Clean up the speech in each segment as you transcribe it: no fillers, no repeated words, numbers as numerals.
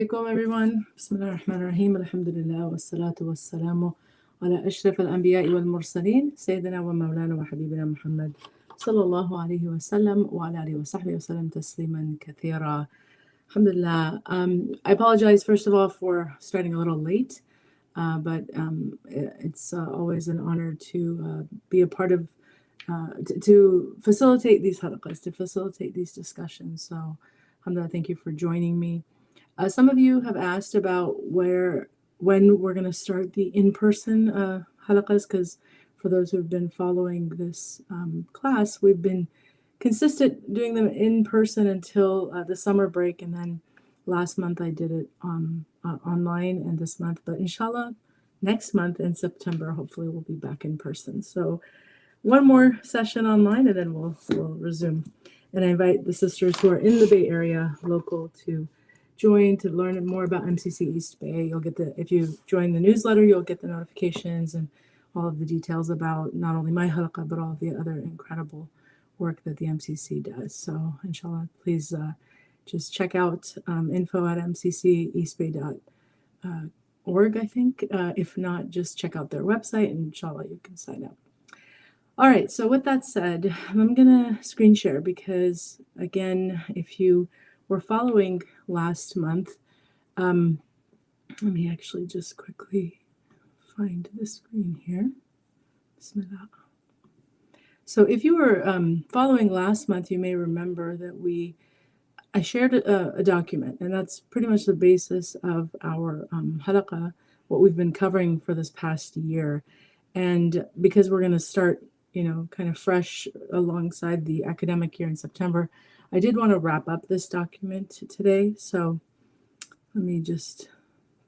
Alaikum everyone. Bismillah ar-Rahman ar-Rahim. Alhamdulillah wa salatu wa salamu ala ashraf al-anbiya'i wal mursaleen. Sayyidina wa maulana wa habibina Muhammad sallallahu alayhi wa sallam wa ala alihi wa sahbihi wa sallam tasliman kathira. Alhamdulillah. I apologize first of all for starting a little late, but it's always an honor to be a part of, to facilitate these halaqas, to facilitate these discussions. So, alhamdulillah, thank you for joining me. Some of you have asked about when we're going to start the in-person halaqas, because for those who have been following this class, we've been consistent doing them in person until the summer break, and then last month I did it online, and this month, but inshallah, next month in September, hopefully we'll be back in person. So one more session online, and then we'll resume. And I invite the sisters who are in the Bay Area, local, to join to learn more about MCC East Bay. You'll get if you join the newsletter, you'll get the notifications and all of the details about not only my halaqa, but all of the other incredible work that the MCC does. So inshallah, please just check out info at mcceastbay.org, I think. If not, just check out their website, and inshallah, you can sign up. All right, so with that said, I'm going to screen share because, again, if you were following last month, let me actually just quickly find the screen here. Bismillah. So if you were following last month, you may remember that I shared a document, and that's pretty much the basis of our halaqa, what we've been covering for this past year. And because we're going to start, kind of fresh alongside the academic year in September, I did want to wrap up this document today. So let me just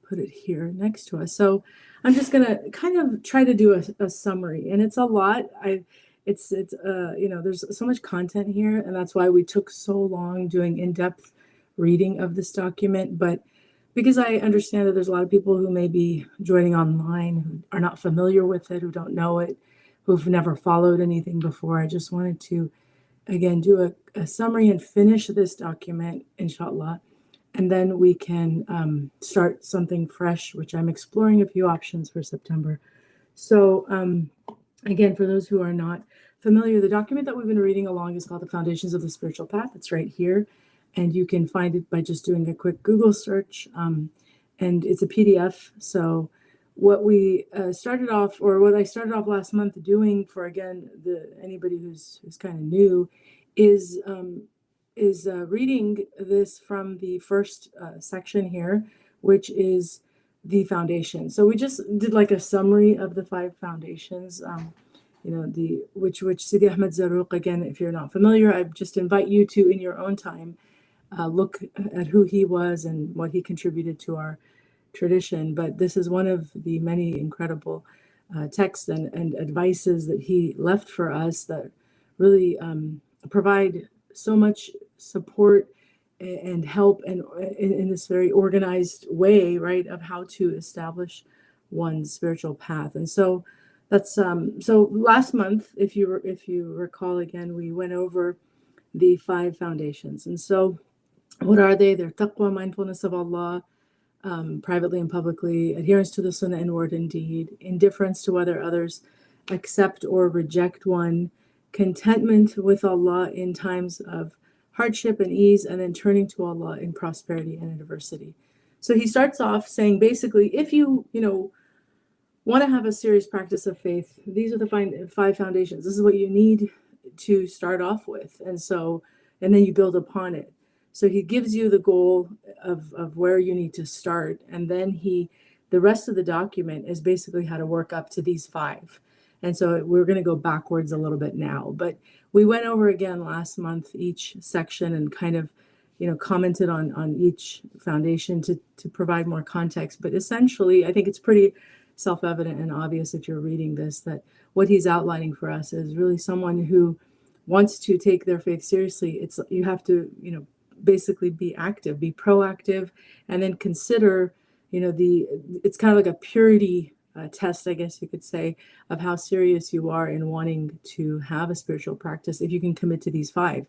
put it here next to us. So I'm just going to kind of try to do a summary, and it's a lot. There's so much content here, and that's why we took so long doing in-depth reading of this document. But because I understand that there's a lot of people who may be joining online who are not familiar with it, who don't know it, who've never followed anything before, I just wanted to, again, do a summary and finish this document, inshallah, and then we can start something fresh, which I'm exploring a few options for September. So again, for those who are not familiar, the document that we've been reading along is called The Foundations of the Spiritual Path. It's right here, and you can find it by just doing a quick Google search, and it's a PDF. So what we started off, or what I started off last month doing for, again, anybody who's kind of new, is reading this from the first section here, which is the foundation. So we just did like a summary of the 5 foundations, which Sidi Ahmad Zarruq, again, if you're not familiar, I just invite you to, in your own time, look at who he was and what he contributed to our tradition. But this is one of the many incredible texts and advices that he left for us that really provide so much support and help, and in this very organized way, right, of how to establish one's spiritual path. And so that's so last month, if you recall, again, we went over the 5 foundations. And so what are they? They're Taqwa, mindfulness of Allah, privately and publicly, adherence to the Sunna in word and deed, indifference to whether others accept or reject one, contentment with Allah in times of hardship and ease, and then turning to Allah in prosperity and adversity. So he starts off saying, basically, if you want to have a serious practice of faith, these are the 5 foundations. This is what you need to start off with, and then you build upon it. So he gives you the goal of where you need to start, and then the rest of the document is basically how to work up to these 5. And so we're going to go backwards a little bit now, but we went over again last month each section and kind of, commented on each foundation to provide more context. But essentially, I think it's pretty self-evident and obvious if you're reading this that what he's outlining for us is really someone who wants to take their faith seriously. You have to, basically be active, be proactive, and then consider, it's kind of like a purity test, I guess you could say, of how serious you are in wanting to have a spiritual practice if you can commit to these 5.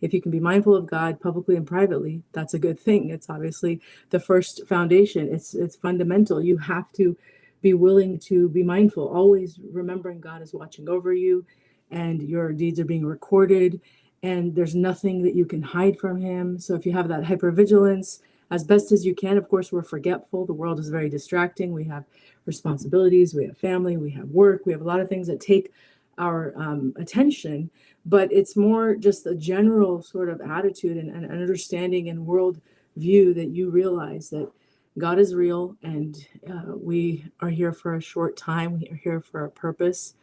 if you can be mindful of God publicly and privately, that's a good thing. It's obviously the first foundation. It's fundamental. You have to be willing to be mindful, always remembering God is watching over you and your deeds are being recorded and there's nothing that you can hide from him. So if you have that hypervigilance, as best as you can, of course, we're forgetful. The world is very distracting. We have responsibilities, we have family, we have work, we have a lot of things that take our attention, but it's more just a general sort of attitude and understanding and world view that you realize that God is real and we are here for a short time. We are here for a purpose,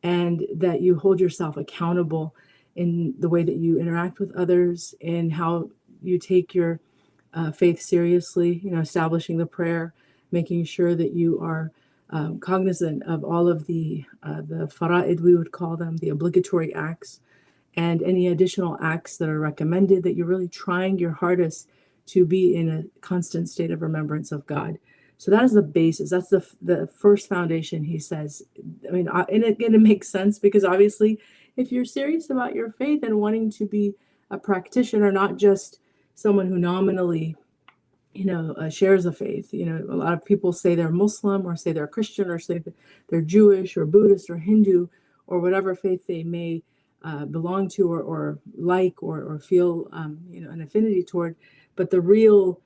and that you hold yourself accountable in the way that you interact with others and how you take your faith seriously, establishing the prayer, making sure that you are cognizant of all of the fara'id, we would call them, the obligatory acts, and any additional acts that are recommended, that you're really trying your hardest to be in a constant state of remembrance of God. So that is the basis. That's the first foundation, he says. I mean, and it makes sense because obviously if you're serious about your faith and wanting to be a practitioner, not just someone who nominally, shares a faith. A lot of people say they're Muslim or say they're Christian or say they're Jewish or Buddhist or Hindu or whatever faith they may belong to or like or feel, an affinity toward. But the real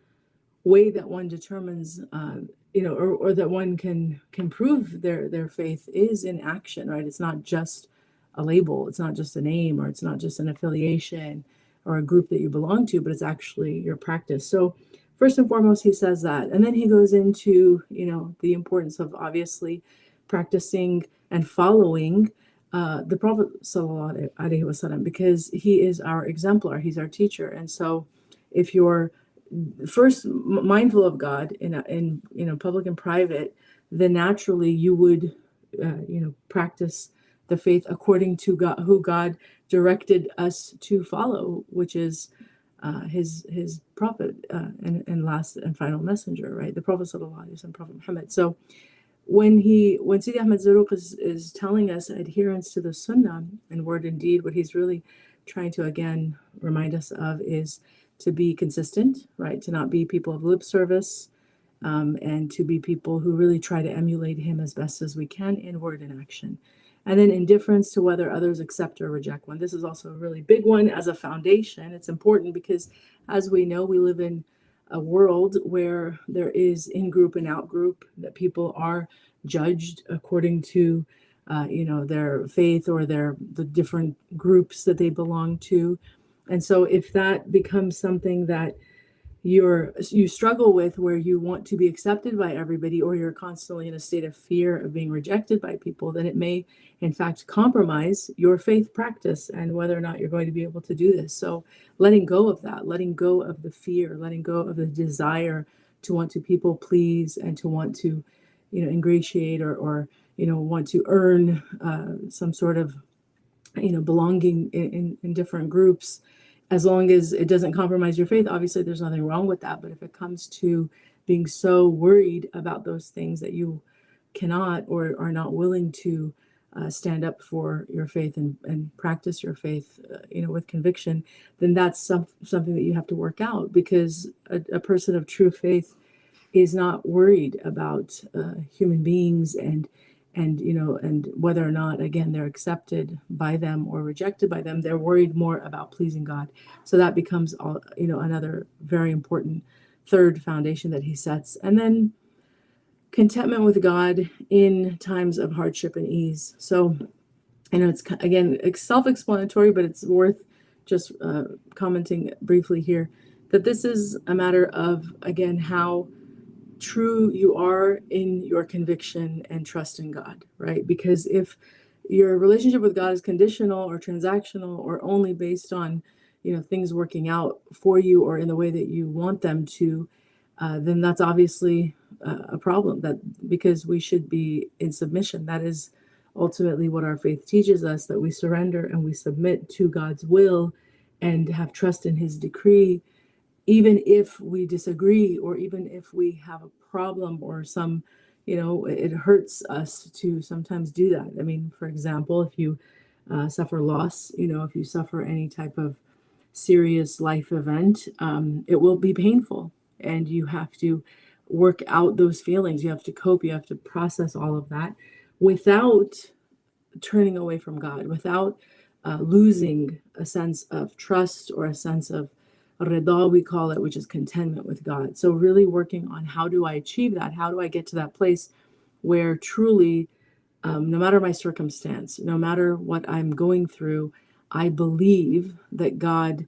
way that one determines, or that one can prove their faith is in action, right? It's not just a label, it's not just a name, or it's not just an affiliation or a group that you belong to, but it's actually your practice. So first and foremost, he says that. And then he goes into, the importance of obviously practicing and following the Prophet sallallahu alaihi wasallam, because he is our exemplar, he's our teacher. And so if you're first mindful of God in public and private, then naturally you would practice the faith according to God, who God directed us to follow, which is his prophet and last and final messenger, right? The Prophet sallallahu alaihi wasallam, Prophet Muhammad. So when Sidi Ahmad Zarruq is telling us adherence to the Sunna in word and deed, what he's really trying to again remind us of is to be consistent, right? To not be people of lip service, and to be people who really try to emulate him as best as we can in word and action. And then indifference to whether others accept or reject one. This is also a really big one as a foundation. It's important because, as we know, we live in a world where there is in-group and out-group, that people are judged according to, their faith or the different groups that they belong to. And so if that becomes something that you struggle with, where you want to be accepted by everybody, or you're constantly in a state of fear of being rejected by people, then it may in fact compromise your faith practice and whether or not you're going to be able to do this. So letting go of that, letting go of the fear, letting go of the desire to want to people please and to want to, ingratiate or want to earn some sort of, belonging in different groups. As long as it doesn't compromise your faith, obviously there's nothing wrong with that. But if it comes to being so worried about those things that you cannot or are not willing to stand up for your faith and practice your faith, with conviction, then that's something that you have to work out, because a person of true faith is not worried about human beings and whether or not, again, they're accepted by them or rejected by them. They're worried more about pleasing God. So that becomes another very important third foundation that he sets. And then contentment with God in times of hardship and ease. So it's again self-explanatory, but it's worth just commenting briefly here that this is a matter of, again, how true you are in your conviction and trust in God, right? Because if your relationship with God is conditional or transactional or only based on, things working out for you or in the way that you want them to, then that's obviously a problem. That because we should be in submission. That is ultimately what our faith teaches us, that we surrender and we submit to God's will and have trust in his decree, even if we disagree or even if we have a problem or some, it hurts us to sometimes do that. I mean, for example, if you suffer loss, if you suffer any type of serious life event, it will be painful, and you have to work out those feelings. You have to cope. You have to process all of that without turning away from God, without losing a sense of trust or a sense of rida, we call it, which is contentment with God. So really working on, how do I achieve that? How do I get to that place where truly, no matter my circumstance, no matter what I'm going through, I believe that God,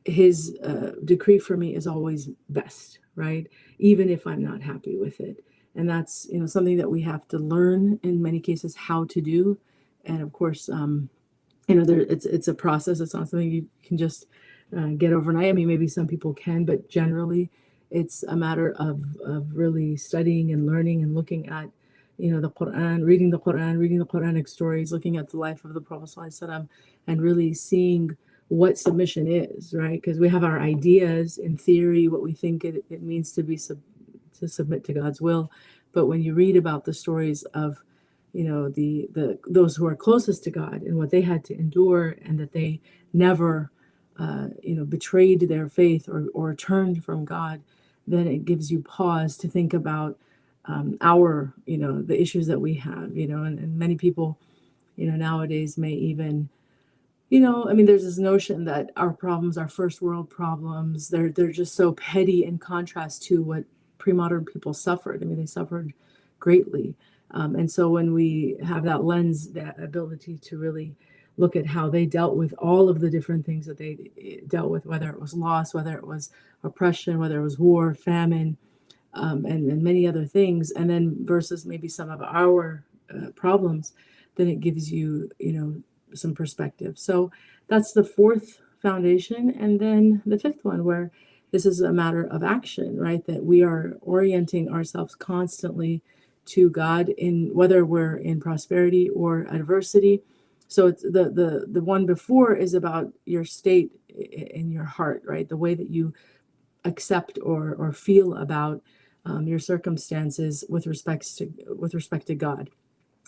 his decree for me is always best, right? Even if I'm not happy with it. And that's, something that we have to learn in many cases how to do. And of course, it's a process. It's not something you can just get overnight. I mean, maybe some people can, but generally it's a matter of really studying and learning and looking at, the Quran, reading the Quranic stories, looking at the life of the Prophet ﷺ, and really seeing what submission is, right? Because we have our ideas in theory, what we think it means to to submit to God's will. But when you read about the stories of, the those who are closest to God and what they had to endure, and that they never, betrayed their faith or turned from God, then it gives you pause to think about our, the issues that we have, and many people, nowadays may even, I mean, there's this notion that our problems are first world problems. They're just so petty in contrast to what pre-modern people suffered. I mean, they suffered greatly. And so when we have that lens, that ability to really look at how they dealt with all of the different things that they dealt with, whether it was loss, whether it was oppression, whether it was war, famine, and many other things, and then versus maybe some of our problems, then it gives you, some perspective. So that's the fourth foundation. And then the fifth one, where this is a matter of action, right? That we are orienting ourselves constantly to God, in whether we're in prosperity or adversity. So it's the one before is about your state in your heart, right? The way that you accept or feel about your circumstances with respect to God.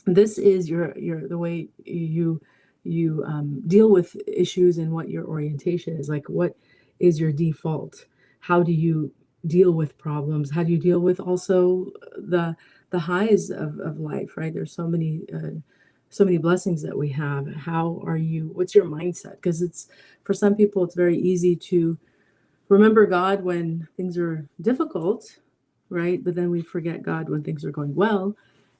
This is your the way you deal with issues, and what your orientation is like. What is your default? How do you deal with problems? How do you deal with also the highs of life, right? There's so many blessings that we have. What's your mindset? Because it's, for some people, it's very easy to remember God when things are difficult, right? But then we forget God when things are going well.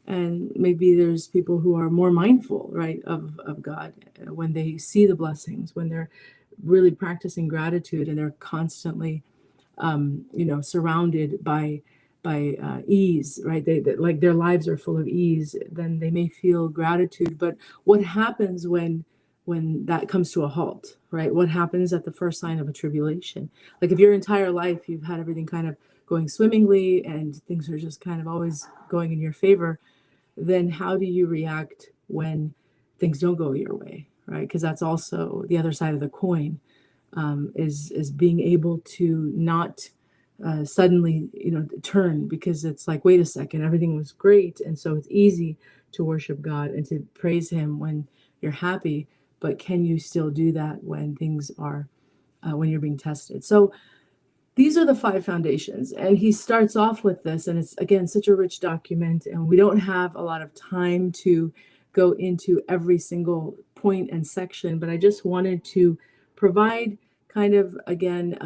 And maybe there's people who are more mindful, right, of God when they see the blessings, when they're really practicing gratitude, and they're constantly, surrounded by ease, right? They like their lives are full of ease. Then they may feel gratitude. But what happens when that comes to a halt, right? What happens at the first sign of a tribulation? Like if your entire life you've had everything kind of going swimmingly and things are just kind of always going in your favor, then how do you react when things don't go your way, right? Because that's also the other side of the coin, is being able to not suddenly, turn, because it's like, wait a second, everything was great, and so it's easy to worship God and to praise Him when you're happy. But can you still do that when things are, when you're being tested? So these are the five foundations. And he starts off with this, and it's, again, such a rich document, and we don't have a lot of time to go into every single point and section, but I just wanted to provide kind of, again,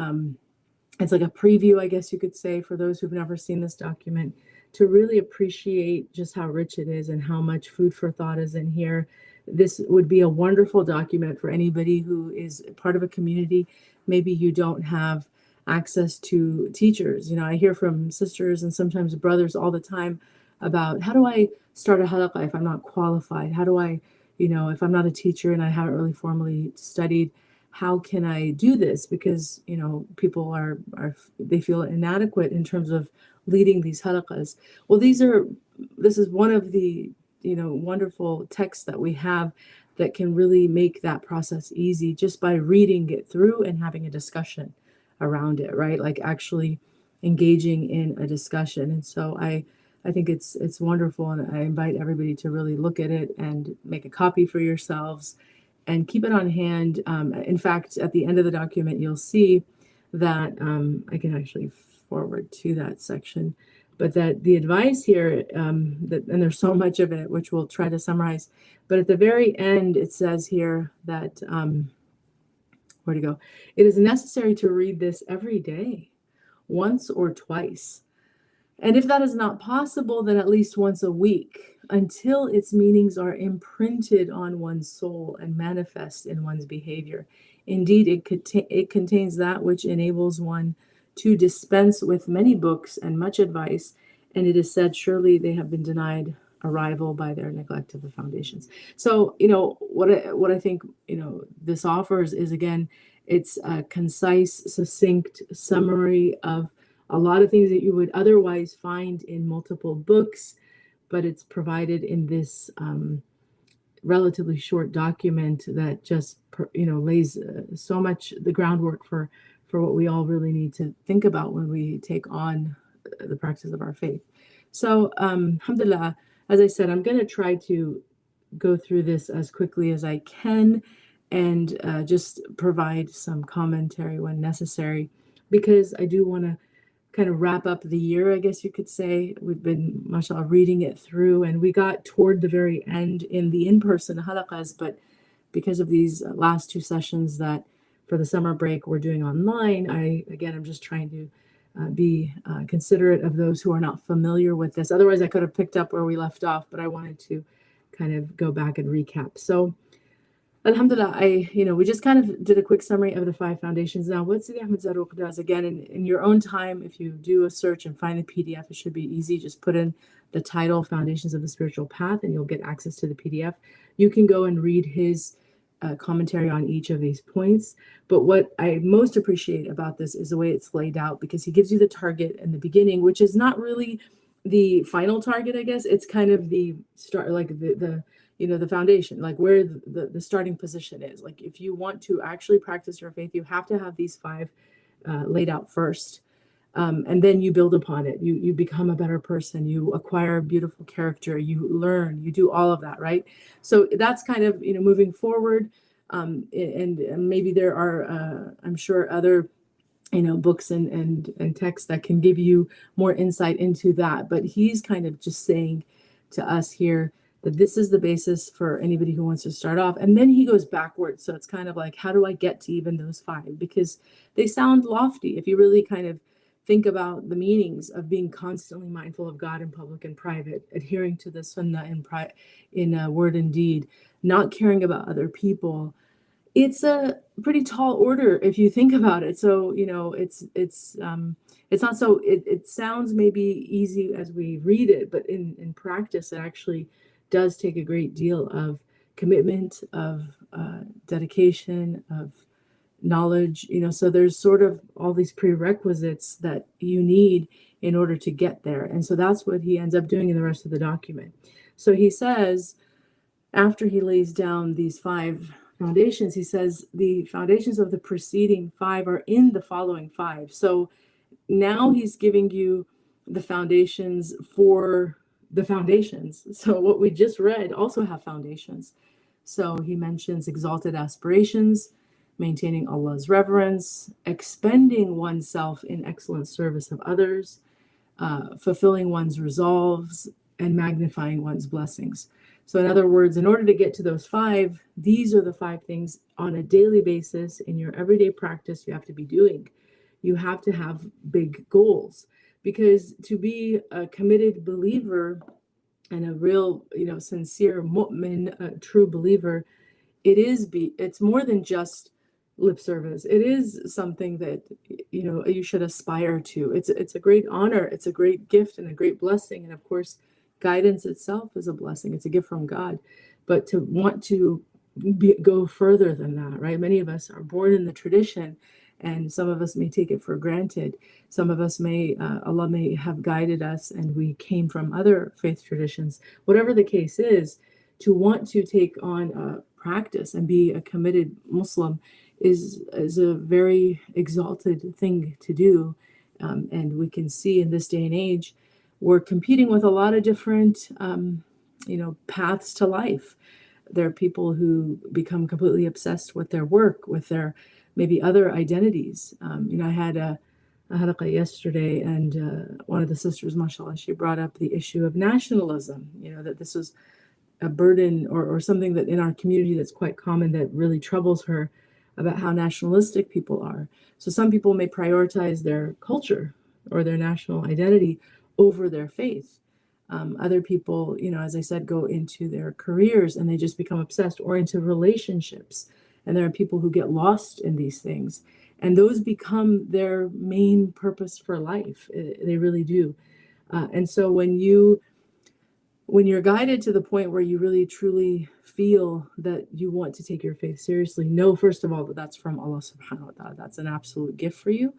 it's like a preview, I guess you could say, for those who've never seen this document, to really appreciate just how rich it is and how much food for thought is in here. This would be a wonderful document for anybody who is part of a community. Maybe you don't have access to teachers. I hear from sisters and sometimes brothers all the time about, how do I start a halaqa if I'm not qualified? How do I, if I'm not a teacher and I haven't really formally studied, how can I do this? Because, people they feel inadequate in terms of leading these halaqas. Well, this is one of the, wonderful texts that we have that can really make that process easy, just by reading it through and having a discussion around it, right? Like actually engaging in a discussion. And so I think it's wonderful, and I invite everybody to really look at it and make a copy for yourselves and keep it on hand. In fact, at the end of the document, you'll see that I can actually forward to that section, but that the advice here, and there's so much of it, which we'll try to summarize, but at the very end, it says here that, where to go? It is necessary to read this every day, once or twice. And if that is not possible, then at least once a week, until its meanings are imprinted on one's soul and manifest in one's behavior. Indeed, it contains that which enables one to dispense with many books and much advice, and it is said, surely they have been denied arrival by their neglect of the foundations. So, what I think, this offers is, again, it's a concise, succinct summary of a lot of things that you would otherwise find in multiple books, but it's provided in this relatively short document that just, lays so much the groundwork for what we all really need to think about when we take on the practice of our faith. So, alhamdulillah, as I said, I'm going to try to go through this as quickly as I can and just provide some commentary when necessary, because I do want to kind of wrap up the year, I guess you could say. We've been, mashallah, reading it through, and we got toward the very end in the in-person halaqas, but because of these last two sessions that for the summer break we're doing online, I'm just trying to be considerate of those who are not familiar with this. Otherwise, I could have picked up where we left off, but I wanted to kind of go back and recap. So, alhamdulillah, we just kind of did a quick summary of the 5 foundations. Now, what Sidi Ahmad Zarruq does, again, in your own time, if you do a search and find the PDF, it should be easy. Just put in the title, Foundations of the Spiritual Path, and you'll get access to the PDF. You can go and read his commentary on each of these points. But what I most appreciate about this is the way it's laid out, because he gives you the target in the beginning, which is not really the final target, I guess. It's kind of the start, like the foundation, like where the starting position is. Like, if you want to actually practice your faith, you have to have these 5 laid out first. And then you build upon it. You become a better person. You acquire beautiful character. You learn. You do all of that, right? So that's kind of, moving forward. And maybe there are, I'm sure, other, books and texts that can give you more insight into that. But he's kind of just saying to us here that this is the basis for anybody who wants to start off. And then he goes backwards. So it's kind of like, how do I get to even those 5? Because they sound lofty if you really kind of think about the meanings of being constantly mindful of God in public and private, adhering to the Sunna in word and deed, not caring about other people. It's a pretty tall order if you think about it. So, it's not so, it sounds maybe easy as we read it, but in practice, it actually does take a great deal of commitment, of dedication, of knowledge, so there's sort of all these prerequisites that you need in order to get there. And so that's what he ends up doing in the rest of the document. So he says, after he lays down these 5 foundations, he says the foundations of the preceding 5 are in the following 5. So now he's giving you the foundations for the foundations. So what we just read also have foundations. So he mentions exalted aspirations, maintaining Allah's reverence, expending oneself in excellent service of others, fulfilling one's resolves, and magnifying one's blessings. So in other words, in order to get to those 5, these are the 5 things on a daily basis in your everyday practice you have to be doing. You have to have big goals, because to be a committed believer and a real, sincere mu'min, a true believer, it's more than just lip service. It is something that you should aspire to. It's a great honor, it's a great gift and a great blessing, and of course guidance itself is a blessing. It's a gift from God. But to want to go further than that, right? Many of us are born in the tradition, and some of us may take it for granted. Some of us Allah may have guided us and we came from other faith traditions. Whatever the case is, to want to take on a practice and be a committed Muslim is a very exalted thing to do. And we can see in this day and age, we're competing with a lot of different, paths to life. There are people who become completely obsessed with their work, with their maybe other identities. I had a Halaqa yesterday, and one of the sisters, mashallah, she brought up the issue of nationalism, that this was a burden or something that in our community that's quite common that really troubles her about how nationalistic people are. So some people may prioritize their culture or their national identity over their faith. Other people, as I said, go into their careers and they just become obsessed, or into relationships. And there are people who get lost in these things. And those become their main purpose for life. They really do. And so when you're guided to the point where you really truly feel that you want to take your faith seriously, know first of all that that's from Allah subhanahu wa ta'ala. That's an absolute gift for you.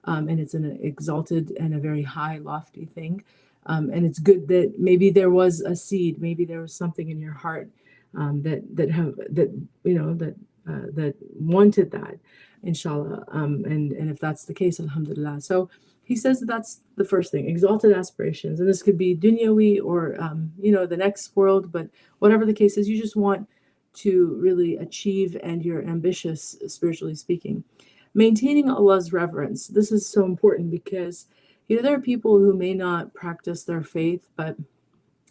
And it's an exalted and a very high, lofty thing. And it's good that maybe there was a seed, maybe there was something in your heart that wanted that, inshallah. And if that's the case, alhamdulillah. So he says that that's the first thing, exalted aspirations. And this could be dunyawi or, the next world, but whatever the case is, you just want to really achieve and you're ambitious, spiritually speaking. Maintaining Allah's reverence. This is so important because, there are people who may not practice their faith, but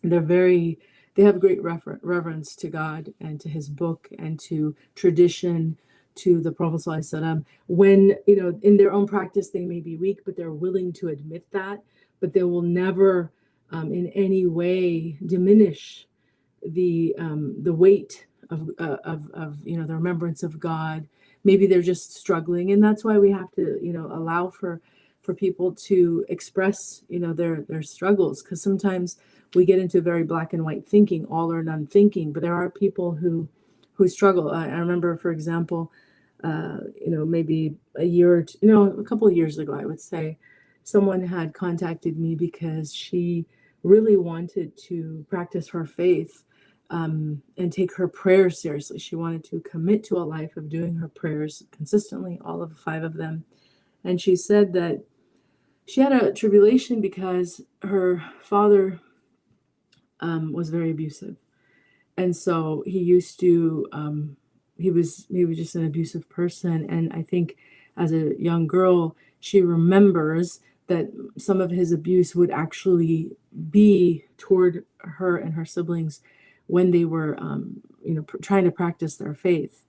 they have great reverence to God and to his book and to tradition, to the Prophet ﷺ. When, in their own practice, they may be weak, but they're willing to admit that, but they will never in any way diminish the weight of the remembrance of God. Maybe they're just struggling. And that's why we have to, allow for people to express, their struggles. Because sometimes we get into very black and white thinking, all or none thinking, but there are people who struggle. I remember, for example, maybe a couple of years ago, I would say, someone had contacted me because she really wanted to practice her faith and take her prayers seriously. She wanted to commit to a life of doing her prayers consistently, all of 5 of them. And she said that she had a tribulation because her father was very abusive. And so he used to, he was just an abusive person. And I think as a young girl, she remembers that some of his abuse would actually be toward her and her siblings when they were, trying to practice their faith.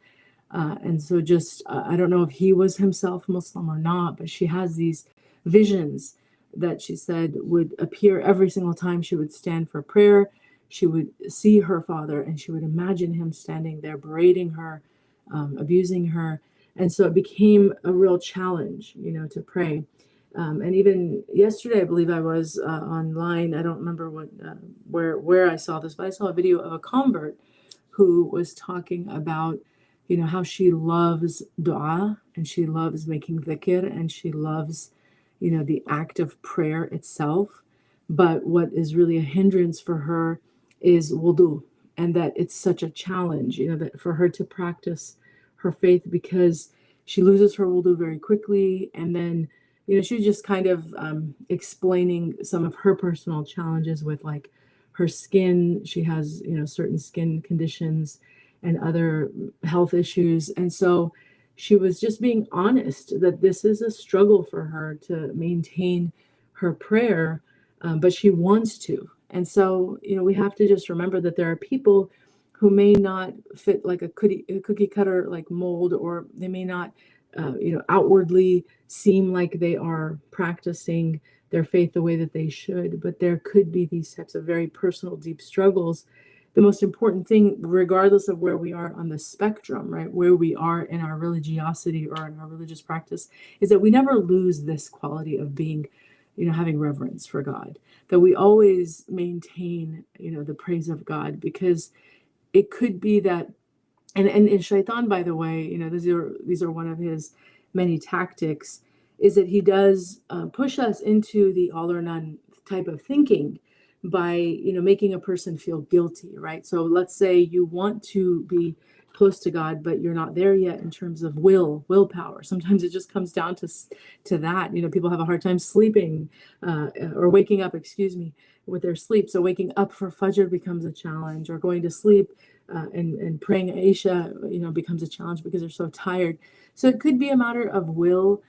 And so I don't know if he was himself Muslim or not, but she has these visions that she said would appear every single time she would stand for prayer. She would see her father and she would imagine him standing there berating her, abusing her. And so it became a real challenge, to pray. And even yesterday, I believe I was online. I don't remember where I saw this, but I saw a video of a convert who was talking about, how she loves dua and she loves making dhikr and she loves, the act of prayer itself. But what is really a hindrance for her is wudu, and that it's such a challenge, that for her to practice her faith, because she loses her wudu very quickly. And then, she was just kind of explaining some of her personal challenges with like her skin. She has, certain skin conditions and other health issues. And so she was just being honest that this is a struggle for her to maintain her prayer, but she wants to. And so, we have to just remember that there are people who may not fit like a cookie cutter like mold, or they may not, outwardly seem like they are practicing their faith the way that they should, but there could be these types of very personal, deep struggles. The most important thing, regardless of where we are on the spectrum, right, where we are in our religiosity or in our religious practice, is that we never lose this quality of being, having reverence for God, that we always maintain, the praise of God, because it could be that, and Shaitan, by the way, these are one of his many tactics, is that he does push us into the all or none type of thinking by, making a person feel guilty, right? So let's say you want to be close to God, but you're not there yet in terms of willpower. Sometimes it just comes down to that. People have a hard time sleeping or waking up, excuse me, with their sleep. So waking up for Fajr becomes a challenge, or going to sleep and praying Isha, becomes a challenge because they're so tired. So it could be a matter of will.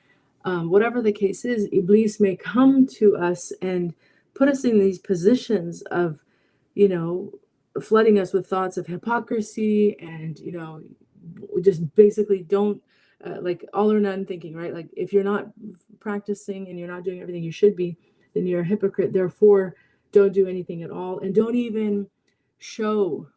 Whatever the case is, Iblis may come to us and put us in these positions of, flooding us with thoughts of hypocrisy and, just basically don't, like all or none thinking, right? Like if you're not practicing and you're not doing everything you should be, then you're a hypocrite. Therefore, don't do anything at all, and don't even show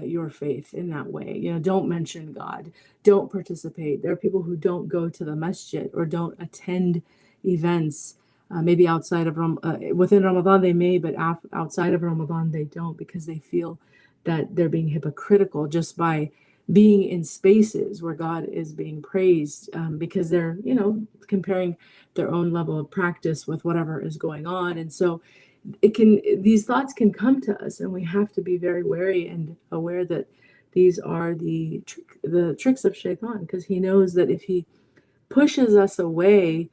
your faith in that way. Don't mention God, don't participate. There are people who don't go to the masjid or don't attend events. Maybe outside of within Ramadan they may, but outside of Ramadan they don't, because they feel that they're being hypocritical just by being in spaces where God is being praised, because they're, comparing their own level of practice with whatever is going on. And so these thoughts can come to us, and we have to be very wary and aware that these are the tricks of Shaitan, because he knows that if he pushes us away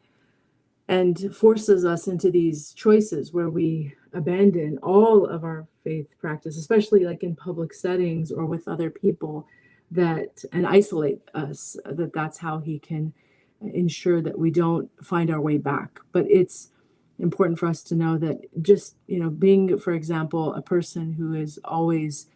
and forces us into these choices where we abandon all of our faith practice, especially like in public settings or with other people, and isolate us, that's how he can ensure that we don't find our way back. But it's important for us to know that just, being, for example, a person who is always,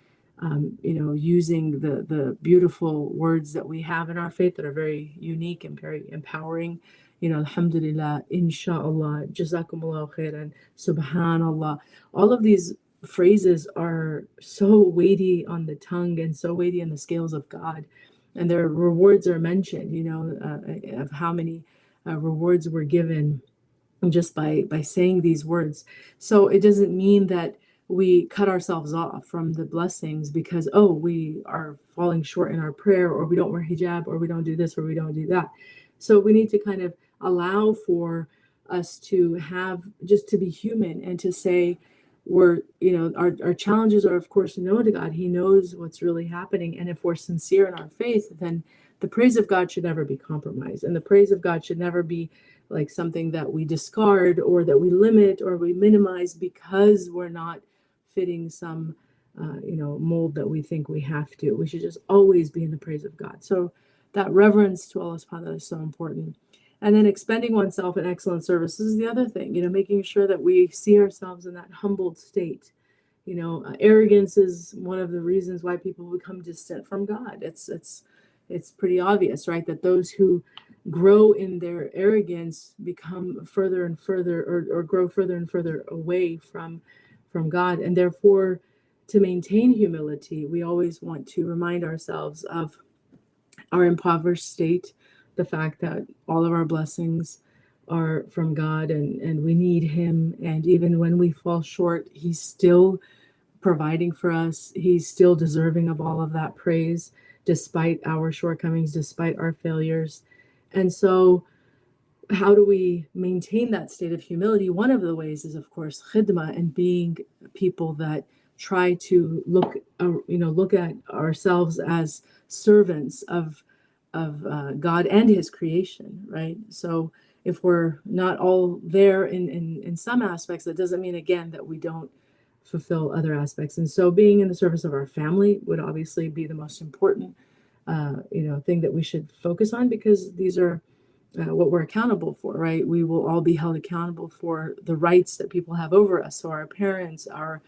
using the beautiful words that we have in our faith that are very unique and very empowering, alhamdulillah, inshallah, jazakumullah khairan, subhanallah. All of these phrases are so weighty on the tongue and so weighty on the scales of God. And their rewards are mentioned, of how many rewards were given just by saying these words. So it doesn't mean that we cut ourselves off from the blessings because, we are falling short in our prayer, or we don't wear hijab, or we don't do this, or we don't do that. So we need to kind of allow for us to be human, and to say our challenges are, of course, known to God. He knows what's really happening. And if we're sincere in our faith, then the praise of God should never be compromised. And the praise of God should never be like something that we discard, or that we limit, or we minimize because we're not fitting some mold that we think we have to. We should just always be in the praise of God. So that reverence to Allah subhanahu wa ta'ala is so important. And then expending oneself in excellent service is the other thing, making sure that we see ourselves in that humbled state. Arrogance is one of the reasons why people become distant from God. It's pretty obvious, right? That those who grow in their arrogance become further and further, or grow further and further away from God. And therefore, to maintain humility, we always want to remind ourselves of our impoverished state, the fact that all of our blessings are from God, and we need him. And even when we fall short, he's still providing for us. He's still deserving of all of that praise, despite our shortcomings, despite our failures. And so how do we maintain that state of humility? One of the ways is, of course, khidmah, and being people that try to look at ourselves as servants of God and his creation, right? So if we're not all there in some aspects, that doesn't mean, again, that we don't fulfill other aspects. And so being in the service of our family would obviously be the most important thing that we should focus on, because these are what we're accountable for, right? We will all be held accountable for the rights that people have over us. So our parents, our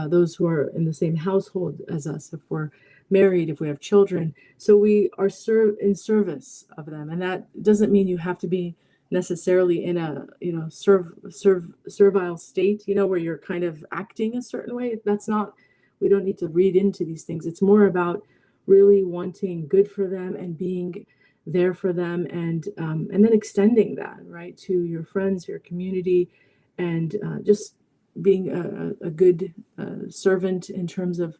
those who are in the same household as us, if we're married, if we have children. So we are in service of them. And that doesn't mean you have to be necessarily in a, servile state, where you're kind of acting a certain way. We don't need to read into these things. It's more about really wanting good for them and being there for them, and then extending that, right, to your friends, your community, and just being a good servant in terms of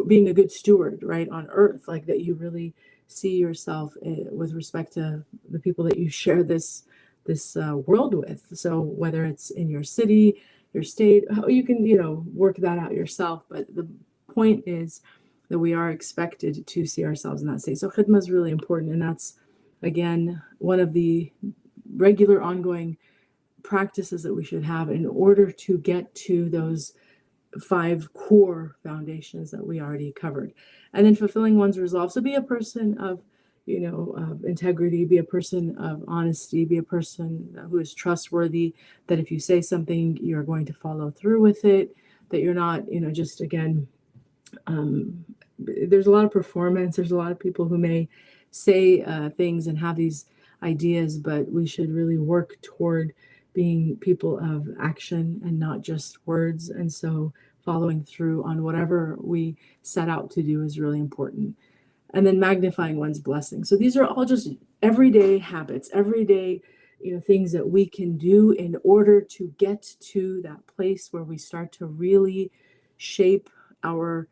being a good steward, right, on earth, like that you really see yourself with respect to the people that you share this world with. So whether it's in your city, your state, how you can work that out yourself. But the point is that we are expected to see ourselves in that state. So khidmah is really important, and that's again one of the regular ongoing practices that we should have in order to get to those 5 core foundations that we already covered. And then fulfilling one's resolve. So be a person of, of integrity, be a person of honesty, be a person who is trustworthy, that if you say something, you're going to follow through with it, that you're not, just again, there's a lot of performance. There's a lot of people who may say things and have these ideas, but we should really work toward being people of action and not just words. And so following through on whatever we set out to do is really important. And then magnifying one's blessing. So these are all just everyday habits, everyday, things that we can do in order to get to that place where we start to really shape our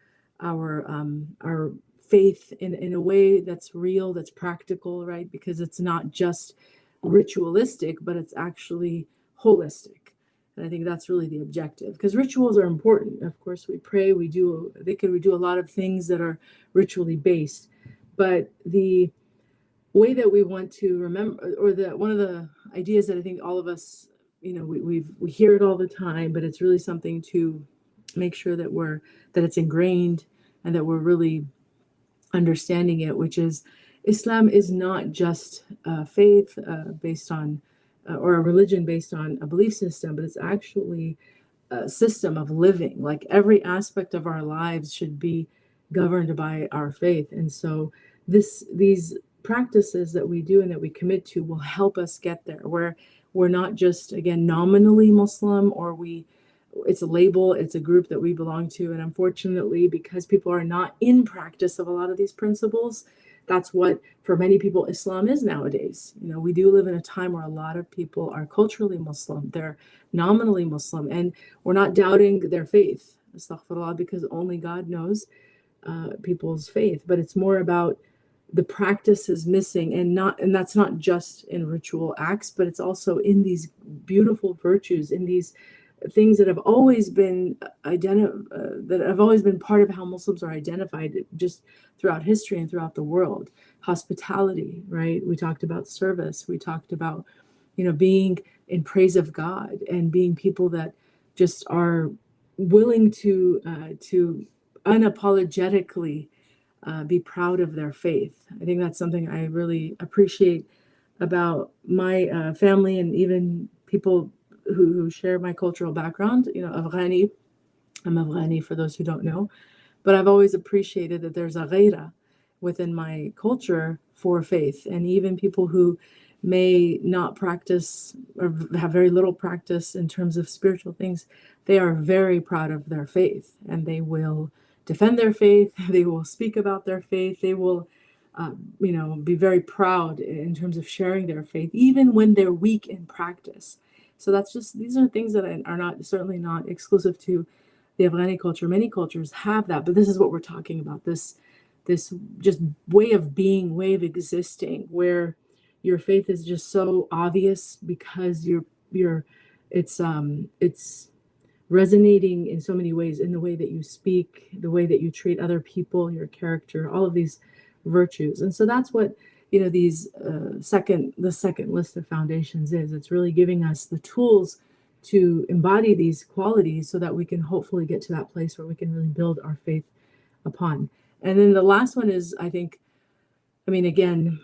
faith in a way that's real, that's practical, right? Because it's not just ritualistic, but it's actually holistic. And I think that's really the objective, because rituals are important. Of course, we pray, we do a lot of things that are ritually based, but the way that we want to remember, or one of the ideas that I think all of us, we hear it all the time, but it's really something to make sure that it's ingrained and that we're really understanding it, which is Islam is not just a faith based on, or a religion based on a belief system, but it's actually a system of living. Like every aspect of our lives should be governed by our faith. And so these practices that we do and that we commit to will help us get there, where we're not just, again, nominally Muslim, or it's a label, it's a group that we belong to. And unfortunately, because people are not in practice of a lot of these principles, that's what, for many people, Islam is nowadays. We do live in a time where a lot of people are culturally Muslim, they're nominally Muslim, and we're not doubting their faith, astaghfirullah, because only God knows people's faith. But it's more about the practice is missing, and that's not just in ritual acts, but it's also in these beautiful virtues, in these things that have always been that have always been part of how Muslims are identified just throughout history and throughout the world. Hospitality, right? We talked about service. We talked about, being in praise of God and being people that just are willing to unapologetically be proud of their faith. I think that's something I really appreciate about my family, and even people who share my cultural background. Afghani. I'm Afghani for those who don't know, but I've always appreciated that there's a ghaira within my culture for faith, and even people who may not practice or have very little practice in terms of spiritual things, they are very proud of their faith, and they will defend their faith. They will speak about their faith. They will be very proud in terms of sharing their faith, even when they're weak in practice. So these are things that are certainly not exclusive to the Afghani culture. Many cultures have that, but this is what we're talking about. This just way of being, way of existing, where your faith is just so obvious because it's resonating in so many ways, in the way that you speak, the way that you treat other people, your character, all of these virtues. And so that's what the second list of foundations is. It's really giving us the tools to embody these qualities so that we can hopefully get to that place where we can really build our faith upon. And then the last one is, again,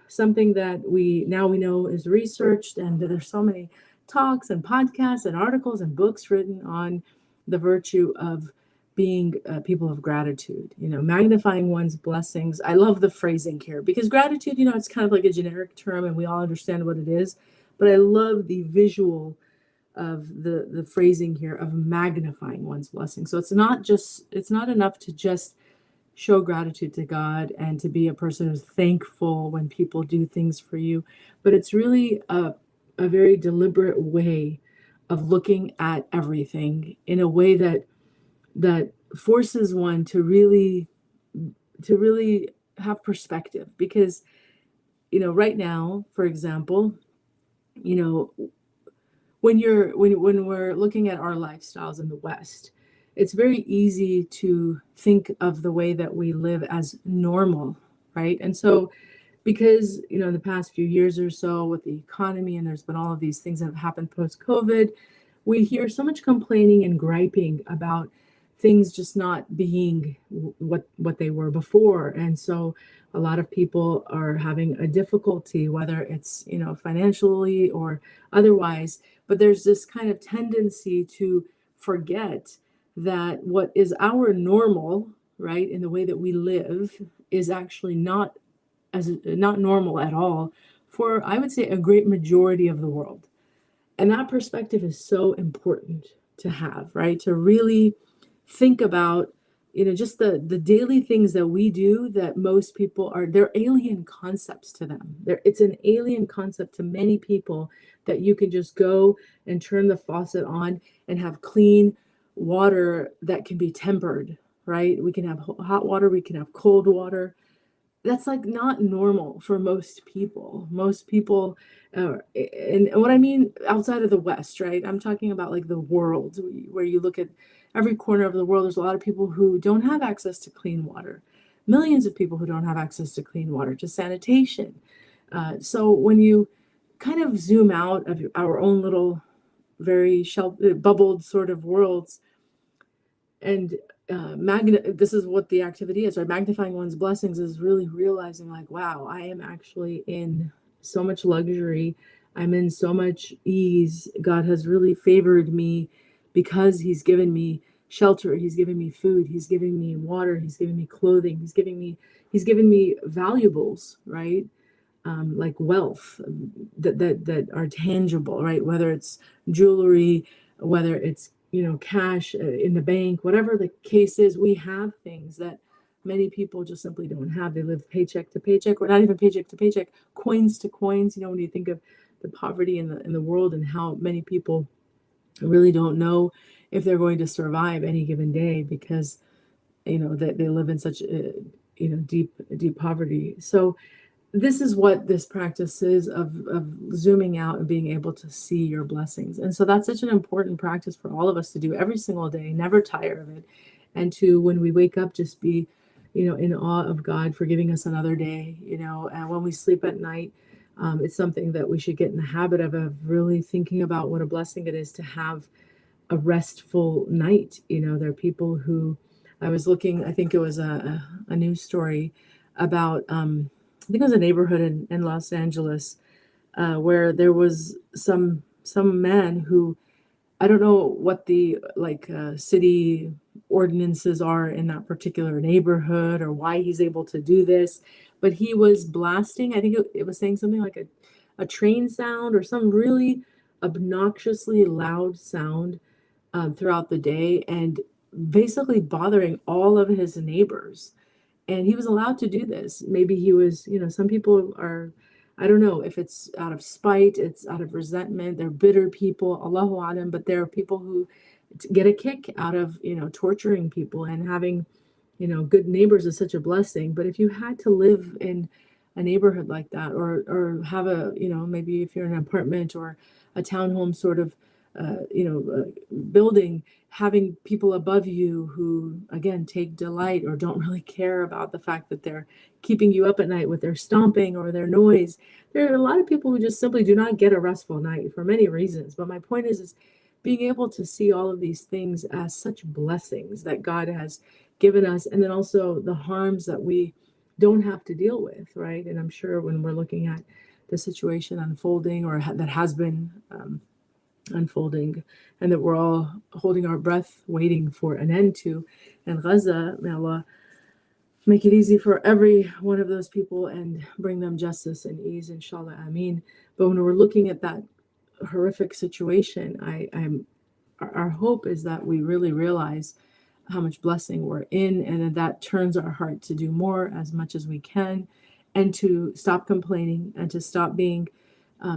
something that we know is researched, and there's so many talks and podcasts and articles and books written on the virtue of being people of gratitude, magnifying one's blessings. I love the phrasing here, because gratitude, it's kind of like a generic term and we all understand what it is, but I love the visual of the phrasing here of magnifying one's blessings. So it's not enough to just show gratitude to God and to be a person who's thankful when people do things for you, but it's really a very deliberate way of looking at everything in a way that forces one to really have perspective. Because right now, for example, when we're looking at our lifestyles in the West, it's very easy to think of the way that we live as normal, right? And so because, in the past few years or so with the economy, and there's been all of these things that have happened post-COVID, we hear so much complaining and griping about things just not being what they were before. And so a lot of people are having a difficulty, whether it's, financially or otherwise. But there's this kind of tendency to forget that what is our normal, right, in the way that we live, is actually not normal at all for, I would say, a great majority of the world. And that perspective is so important to have, right? To really think about, just the daily things that we do that most people they're alien concepts to them. It's an alien concept to many people that you can just go and turn the faucet on and have clean water that can be tempered, right? We can have hot water, we can have cold water. That's like not normal for most people. Most people, and what I mean outside of the West, right? I'm talking about like the world, where you look at every corner of the world. There's a lot of people who don't have access to clean water. Millions of people who don't have access to clean water, to sanitation. So when you kind of zoom out of our own little, very bubbled sort of worlds, and this is what the activity is, right? Magnifying one's blessings is really realizing like, wow, I am actually in so much luxury. I'm in so much ease. God has really favored me because he's given me shelter. He's given me food. He's giving me water. He's giving me clothing. He's given me valuables, right? Like wealth that are tangible, right? Whether it's jewelry, whether it's cash in the bank, whatever the case is, we have things that many people just simply don't have. They live paycheck to paycheck, or not even paycheck to paycheck, coins to coins. When you think of the poverty in the world and how many people really don't know if they're going to survive any given day because that they live in such deep poverty. So this is what this practice is of zooming out and being able to see your blessings. And so that's such an important practice for all of us to do every single day, never tire of it. And to, when we wake up, just be, in awe of God for giving us another day, and when we sleep at night, it's something that we should get in the habit of really thinking about what a blessing it is to have a restful night. There are people who, I was looking, I think it was a news story about, I think it was a neighborhood in Los Angeles where there was some man who, I don't know what the city ordinances are in that particular neighborhood or why he's able to do this, but he was blasting, I think it was saying something like a train sound or some really obnoxiously loud sound throughout the day, and basically bothering all of his neighbors. And he was allowed to do this. Maybe he was, some people are, I don't know if it's out of spite, it's out of resentment. They're bitter people, Allahu Alam, but there are people who get a kick out of, torturing people, and having, good neighbors is such a blessing. But if you had to live in a neighborhood like that, or have a, maybe if you're in an apartment or a townhome sort of, building, having people above you who, again, take delight or don't really care about the fact that they're keeping you up at night with their stomping or their noise. There are a lot of people who just simply do not get a restful night for many reasons. But my point is being able to see all of these things as such blessings that God has given us, and then also the harms that we don't have to deal with, right? And I'm sure when we're looking at the situation unfolding, or that has been unfolding, and that we're all holding our breath waiting for an end to. And Gaza, may Allah make it easy for every one of those people and bring them justice and ease, inshallah, ameen. But when we're looking at that horrific situation, our hope is that we really realize how much blessing we're in, and that turns our heart to do more as much as we can, and to stop complaining and to stop being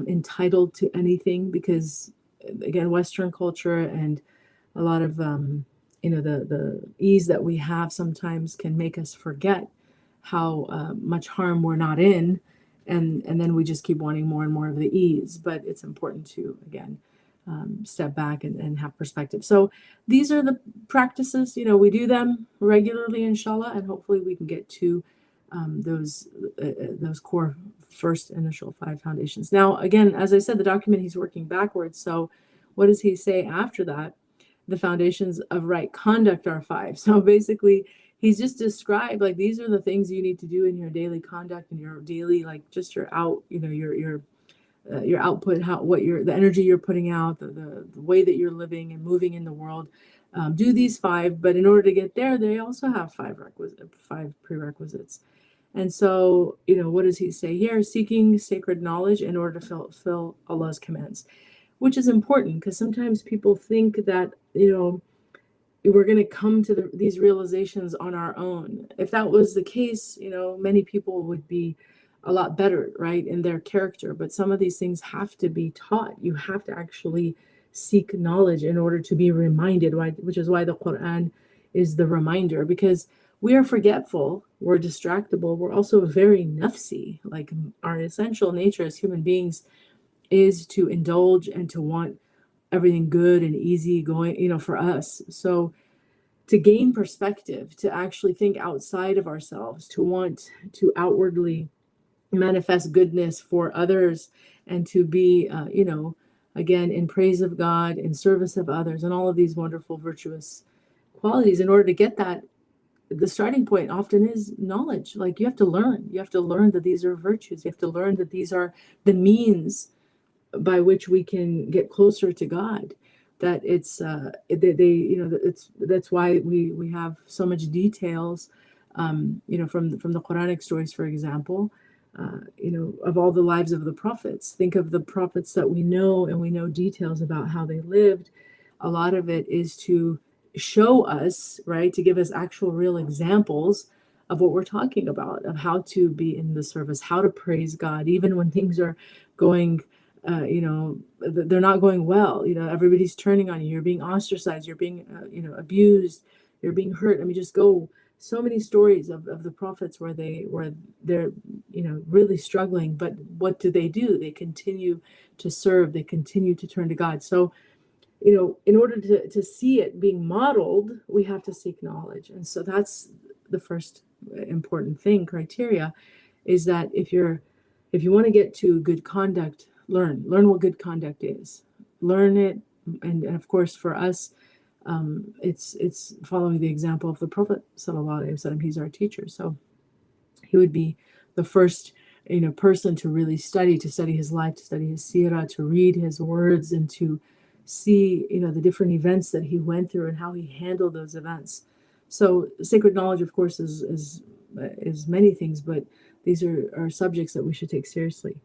entitled to anything, because again, Western culture and a lot of the ease that we have sometimes can make us forget how much harm we're not in, and then we just keep wanting more and more of the ease. But it's important to, again, step back and have perspective. So these are the practices, we do them regularly, inshallah, and hopefully we can get to those core first initial 5 foundations. Now, again, as I said, the document, he's working backwards. So what does he say after that? The foundations of right conduct are 5. So basically, he's just described, like, these are the things you need to do in your daily conduct and your daily, like, just your your output, the energy you're putting out, the way that you're living and moving in the world. Do these 5, but in order to get there, they also have 5 prerequisites. And so, what does he say here? Seeking sacred knowledge in order to fulfill Allah's commands, which is important because sometimes people think that, we're going to come to these realizations on our own. If that was the case, many people would be a lot better, right, in their character. But some of these things have to be taught. You have to actually seek knowledge in order to be reminded, which is why the Quran is the reminder, because we are forgetful, we're distractible, we're also very nafsi. Like, our essential nature as human beings is to indulge and to want everything good and easy going, for us. So to gain perspective, to actually think outside of ourselves, to want to outwardly manifest goodness for others, and to be, again, in praise of God, in service of others, and all of these wonderful virtuous qualities. In order to get that, the starting point often is knowledge. Like, you have to learn that these are virtues. You have to learn that these are the means by which we can get closer to God. That it's that's why we have so much details, from the Quranic stories, for example, of all the lives of the prophets. Think of the prophets that we know, and we know details about how they lived. A lot of it is to show us, right, to give us actual real examples of what we're talking about, of how to be in the service, how to praise God, even when things are going, they're not going well. Everybody's turning on you. You're being ostracized. You're being, abused. You're being hurt. I mean, just go. So many stories of the prophets where they're really struggling, but what do? They continue to serve, they continue to turn to God. So, in order to see it being modeled, we have to seek knowledge. And so that's the first important criteria, is that if you want to get to good conduct, learn what good conduct is, learn it. And of course, for us, it's following the example of the Prophet Sallallahu Alaihi Wasallam. He's our teacher, so he would be the first person to really study his life, to study his seerah, to read his words, and to see the different events that he went through and how he handled those events. So sacred knowledge, of course, is many things, but these are subjects that we should take seriously.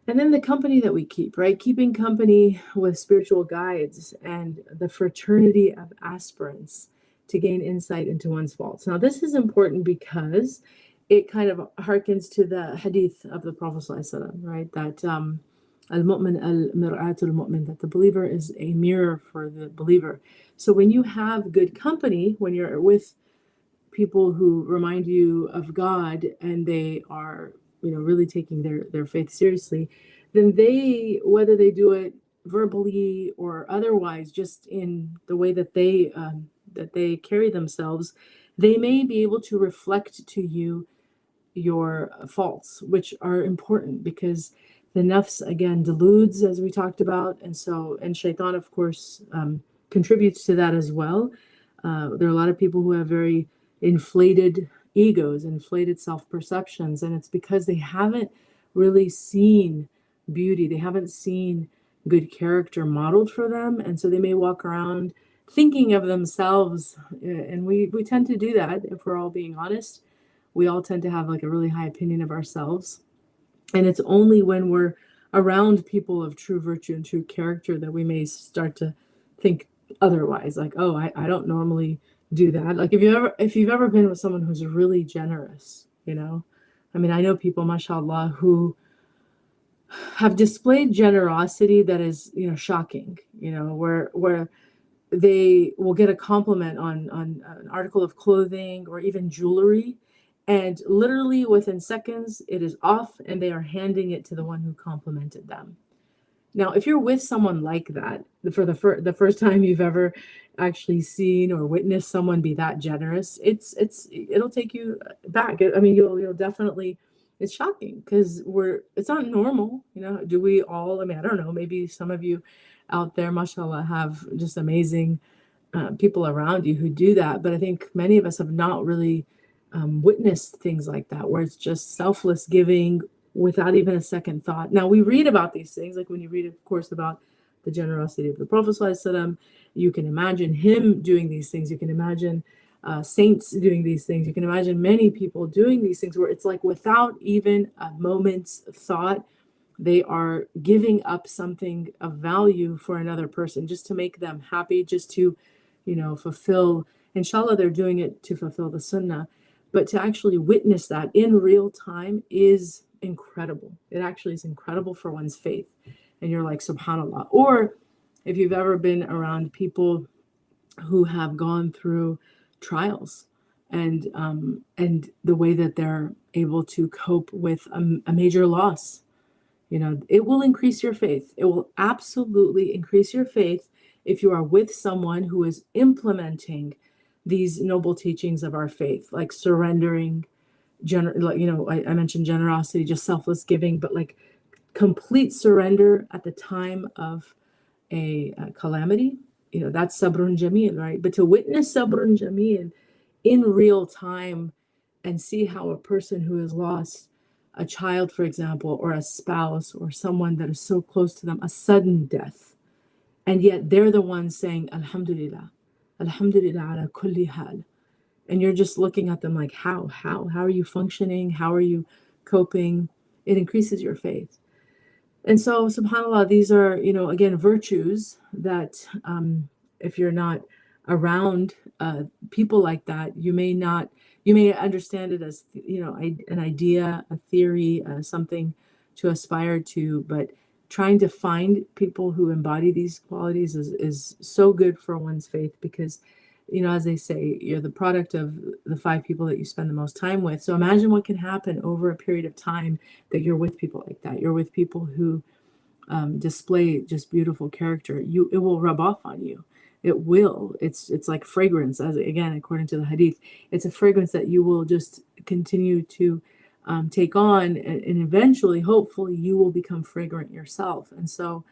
And then the company that we keep, right? Keeping company with spiritual guides and the fraternity of aspirants to gain insight into one's faults. Now, this is important because it kind of harkens to the hadith of the Prophet ﷺ, right? That al-mu'min al-mir'atul mu'min, that the believer is a mirror for the believer. So when you have good company, when you're with people who remind you of God, and they are really taking their faith seriously, then they, whether they do it verbally or otherwise, just in the way that they carry themselves, they may be able to reflect to you your faults, which are important, because the nafs, again, deludes, as we talked about, and shaitan, of course, contributes to that as well. There are a lot of people who have very inflated egos, inflated self-perceptions, and it's because they haven't really seen beauty. They haven't seen good character modeled for them, and so they may walk around thinking of themselves, and we tend to do that. If we're all being honest, we all tend to have like a really high opinion of ourselves, and it's only when we're around people of true virtue and true character that we may start to think otherwise, like, oh, I don't normally do that. Like, if you've ever been with someone who's really generous, I mean, I know people, mashallah, who have displayed generosity that is, shocking, where they will get a compliment on an article of clothing or even jewelry, and literally within seconds it is off and they are handing it to the one who complimented them. Now, if you're with someone like that, for the first time you've ever actually seen or witnessed someone be that generous, it'll take you back. I mean, you'll definitely, it's shocking because it's not normal, you know. Do we all? I mean, I don't know. Maybe some of you out there, mashallah, have just amazing people around you who do that. But I think many of us have not really witnessed things like that, where it's just selfless giving without even a second thought. Now, we read about these things, like when you read, of course, about the generosity of the Prophet ﷺ, you can imagine him doing these things. You can imagine saints doing these things. You can imagine many people doing these things where it's like without even a moment's thought, they are giving up something of value for another person just to make them happy, just to, fulfill. Inshallah, they're doing it to fulfill the Sunnah, but to actually witness that in real time is incredible. It actually is incredible for one's faith. And you're like, subhanallah. Or if you've ever been around people who have gone through trials and the way that they're able to cope with a major loss, it will increase your faith. It will absolutely increase your faith if you are with someone who is implementing these noble teachings of our faith, like surrendering, I mentioned generosity, just selfless giving, but like complete surrender at the time of a calamity. That's sabrun jameel, right? But to witness sabrun jameel in real time and see how a person who has lost a child, for example, or a spouse or someone that is so close to them, a sudden death, and yet they're the ones saying alhamdulillah, alhamdulillah ala kulli hal, and you're just looking at them like, how are you functioning, how are you coping? It increases your faith. And so, subhanallah, these are, again, virtues that if you're not around people like that, you may understand it as, an idea, a theory, something to aspire to, but trying to find people who embody these qualities is so good for one's faith because, as they say, you're the product of the 5 people that you spend the most time with. So imagine what can happen over a period of time that you're with people like that. You're with people who display just beautiful character. It will rub off on you. It will. It's like fragrance, as again, according to the hadith, it's a fragrance that you will just continue to take on, and eventually, hopefully, you will become fragrant yourself. And so,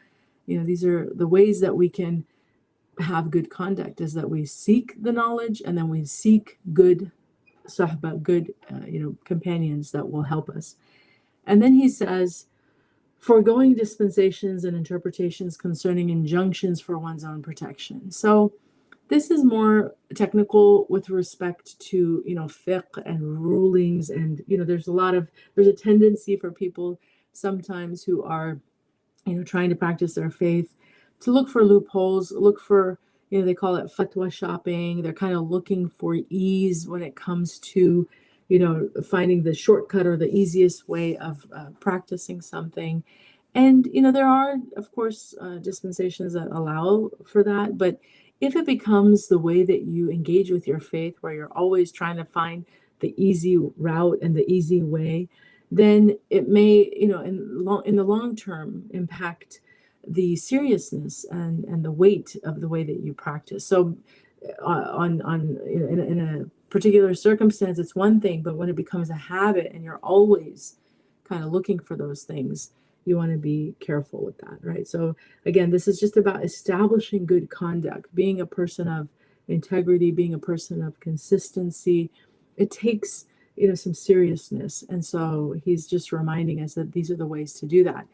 these are the ways that we can have good conduct, is that we seek the knowledge and then we seek good sahba, good companions that will help us. And then he says, foregoing dispensations and interpretations concerning injunctions for one's own protection. So this is more technical with respect to, fiqh and rulings. And, there's a tendency for people sometimes who are, trying to practice their faith to look for loopholes, look for, they call it fatwa shopping. They're kind of looking for ease when it comes to, finding the shortcut or the easiest way of practicing something. And, there are, of course, dispensations that allow for that. But if it becomes the way that you engage with your faith, where you're always trying to find the easy route and the easy way, then it may, in the long term, impact the seriousness and the weight of the way that you practice. So in a particular circumstance, it's one thing, but when it becomes a habit and you're always kind of looking for those things, you want to be careful with that, right? So again, this is just about establishing good conduct, being a person of integrity, being a person of consistency. It takes, some seriousness. And so he's just reminding us that these are the ways to do that.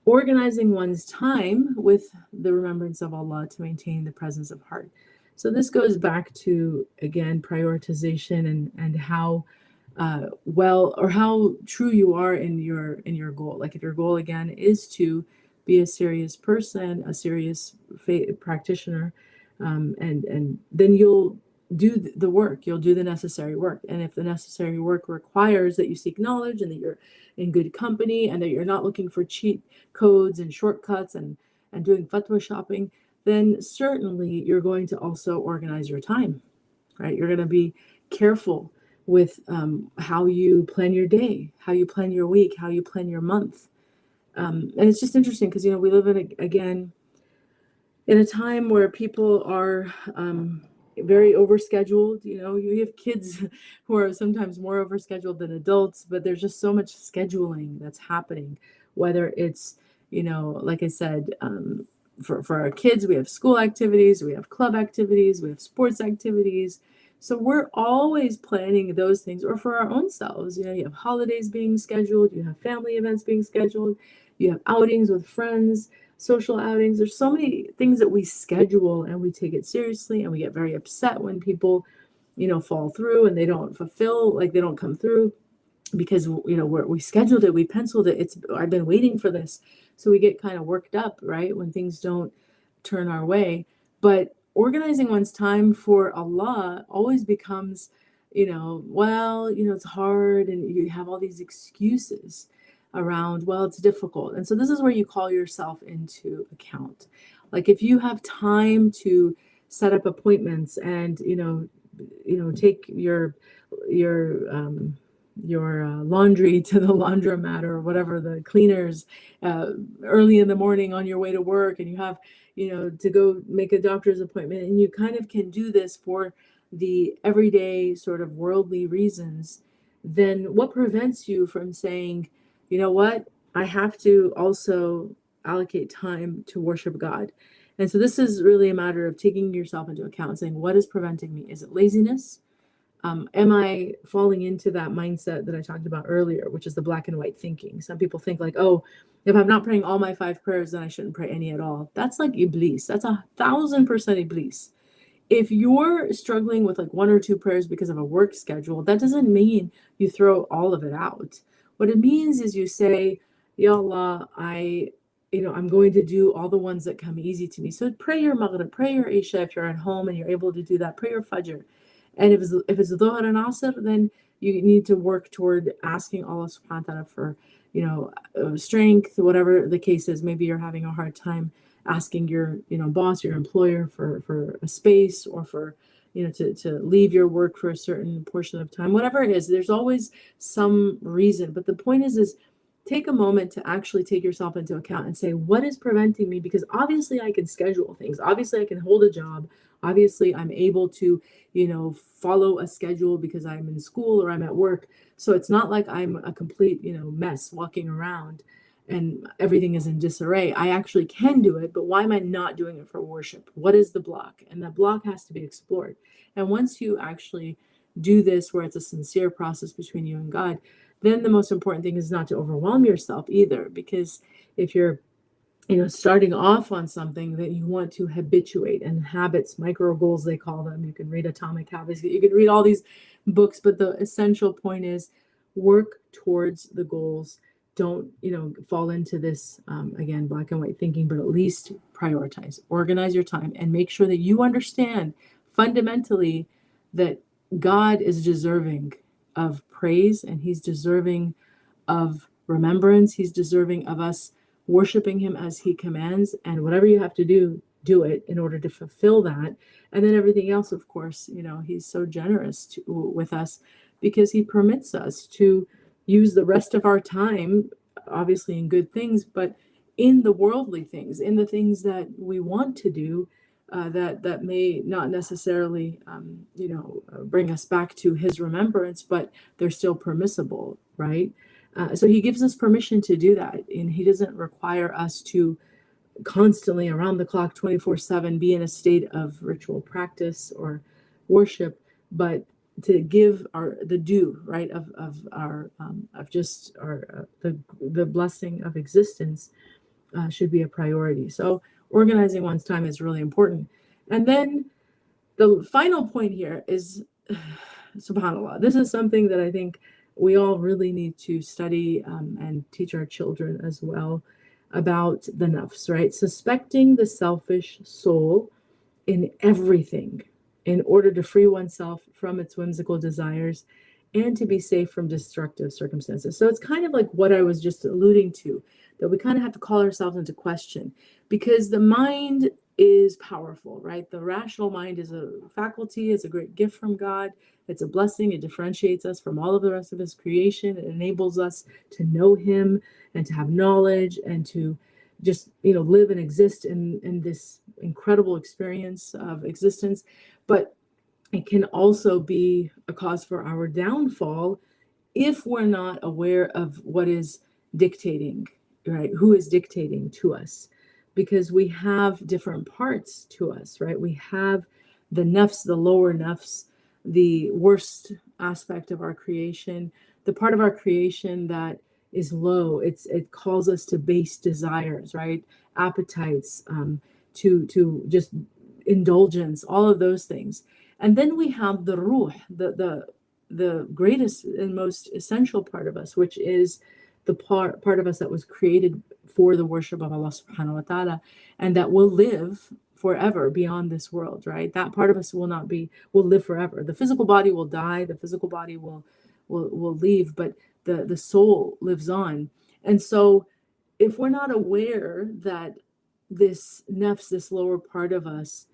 Organizing one's time with the remembrance of Allah to maintain the presence of heart. So this goes back to, again, prioritization and how well or how true you are in your goal. Like if your goal, again, is to be a serious person, a serious practitioner, and then you'll do the work, you'll do the necessary work. And if the necessary work requires that you seek knowledge and that you're in good company and that you're not looking for cheat codes and shortcuts and doing fatwa shopping, then certainly you're going to also organize your time, right? You're going to be careful with how you plan your day, how you plan your week, how you plan your month. And it's just interesting because, we live again, in a time where people are very overscheduled. You have kids who are sometimes more overscheduled than adults, but there's just so much scheduling that's happening, whether it's, like I said, for our kids, we have school activities, we have club activities, we have sports activities. So we're always planning those things, or for our own selves. You have holidays being scheduled, you have family events being scheduled, you have outings with friends, social outings. There's so many things that we schedule, and we take it seriously, and we get very upset when people, fall through and they don't fulfill, like they don't come through, because we scheduled it, we penciled it. I've been waiting for this. So we get kind of worked up, right, when things don't turn our way. But organizing one's time for Allah always becomes, it's hard, and you have all these excuses around, well, it's difficult. And so this is where you call yourself into account. Like if you have time to set up appointments and take your laundry to the laundromat or whatever, the cleaners, early in the morning on your way to work, and you have to go make a doctor's appointment, and you kind of can do this for the everyday sort of worldly reasons, then what prevents you from saying, you know what, I have to also allocate time to worship God? And so this is really a matter of taking yourself into account and saying, what is preventing me? Is it laziness? Am I falling into that mindset that I talked about earlier, which is the black and white thinking? Some people think like, oh, if I'm not praying all my 5 prayers, then I shouldn't pray any at all. That's like Iblis. That's 1,000% Iblis. If you're struggling with like 1 or 2 prayers because of a work schedule, that doesn't mean you throw all of it out. What it means is you say, Ya Allah, I'm going to do all the ones that come easy to me. So pray your Maghrib, pray your Isha if you're at home and you're able to do that. Pray your Fajr. And if it's Dhuhr and Asr, then you need to work toward asking Allah subhanahu wa ta'ala for, strength, whatever the case is. Maybe you're having a hard time asking your, boss, your employer for a space, or for, to leave your work for a certain portion of time, whatever it is. There's always some reason. But the point is take a moment to actually take yourself into account and say, what is preventing me? Because obviously I can schedule things. Obviously I can hold a job. Obviously I'm able to, follow a schedule because I'm in school or I'm at work. So it's not like I'm a complete, mess walking around and everything is in disarray. I actually can do it, but why am I not doing it for worship? What is the block? And that block has to be explored. And once you actually do this, where it's a sincere process between you and God, then the most important thing is not to overwhelm yourself either, because if you're starting off on something that you want to habituate, and habits, micro goals they call them, you can read Atomic Habits, you can read all these books, but the essential point is work towards the goals. Don't fall into this again, black and white thinking, but at least prioritize, organize your time, and make sure that you understand fundamentally that God is deserving of praise, and he's deserving of remembrance. He's deserving of us worshiping him as he commands, and whatever you have to do it in order to fulfill that. And then everything else, of course, he's so generous with us, because he permits us to use the rest of our time, obviously in good things, but in the worldly things, in the things that we want to do, that may not necessarily, bring us back to his remembrance, but they're still permissible, right? So he gives us permission to do that, and he doesn't require us to constantly, around the clock, 24/7, be in a state of ritual practice or worship, but to give the due, right, of our of just our the blessing of existence should be a priority. So organizing one's time is really important. And then the final point here is, subhanAllah, this is something that I think we all really need to study and teach our children as well, about the nafs, right? Suspecting the selfish soul in everything in order to free oneself from its whimsical desires and to be safe from destructive circumstances. So it's kind of like what I was just alluding to, that we kind of have to call ourselves into question, because the mind is powerful, right? The rational mind is a faculty, is a great gift from God. It's a blessing. It differentiates us from all of the rest of his creation. It enables us to know him and to have knowledge and to just, live and exist in this incredible experience of existence. But it can also be a cause for our downfall if we're not aware of what is dictating, right? Who is dictating to us? Because we have different parts to us, right? We have the nafs, the lower nafs, the worst aspect of our creation, the part of our creation that is low. It calls us to base desires, right? Appetites, to just indulgence, all of those things. And then we have the ruh, the greatest and most essential part of us, which is the part of us that was created for the worship of Allah subhanahu wa ta'ala, and that will live forever beyond this world, right? That part of us will live forever. The physical body will die, the physical body will leave, but the soul lives on. And so if we're not aware that this nafs, this lower part of us,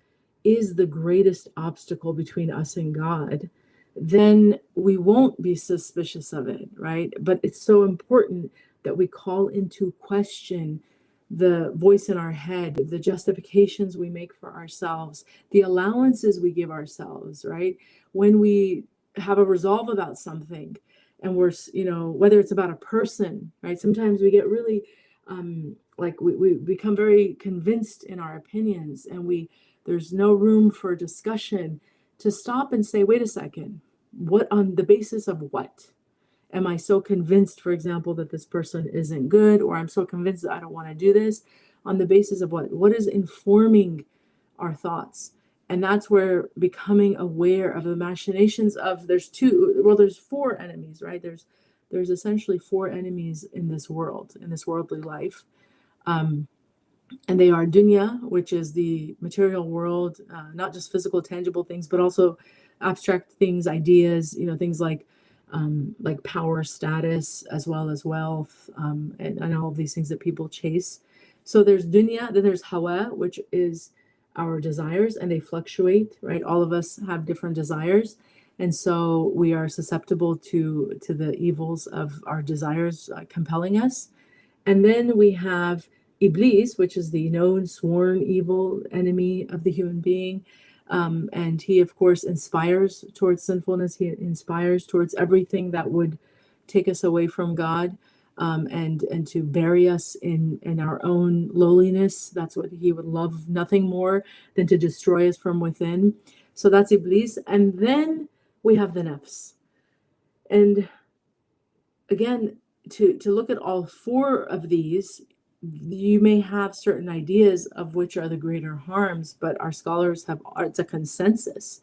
is the greatest obstacle between us and God, then we won't be suspicious of it, right? But it's so important that we call into question the voice in our head, the justifications we make for ourselves, the allowances we give ourselves, right? When we have a resolve about something and we're, whether it's about a person, right? Sometimes we get really, we become very convinced in our opinions, and there's no room for discussion to stop and say, wait a second, what, on the basis of what? Am I so convinced, for example, that this person isn't good, or I'm so convinced that I don't want to do this? On the basis of what? What is informing our thoughts? And that's where becoming aware of the machinations of, there's four enemies, right? There's essentially four enemies in this world, in this worldly life. And they are dunya, which is the material world, not just physical, tangible things, but also abstract things, ideas, things like power, status, as well as wealth, and all of these things that people chase. So there's dunya, then there's hawa, which is our desires, and they fluctuate, right? All of us have different desires. And so we are susceptible to the evils of our desires compelling us. And then we have Iblis, which is the known sworn evil enemy of the human being. And he, of course, inspires towards sinfulness. He inspires towards everything that would take us away from God, and to bury us in our own lowliness. That's what he would love nothing more than to destroy us from within. So that's Iblis. And then we have the nafs. And again, to look at all four of these, you may have certain ideas of which are the greater harms, but our scholars it's a consensus.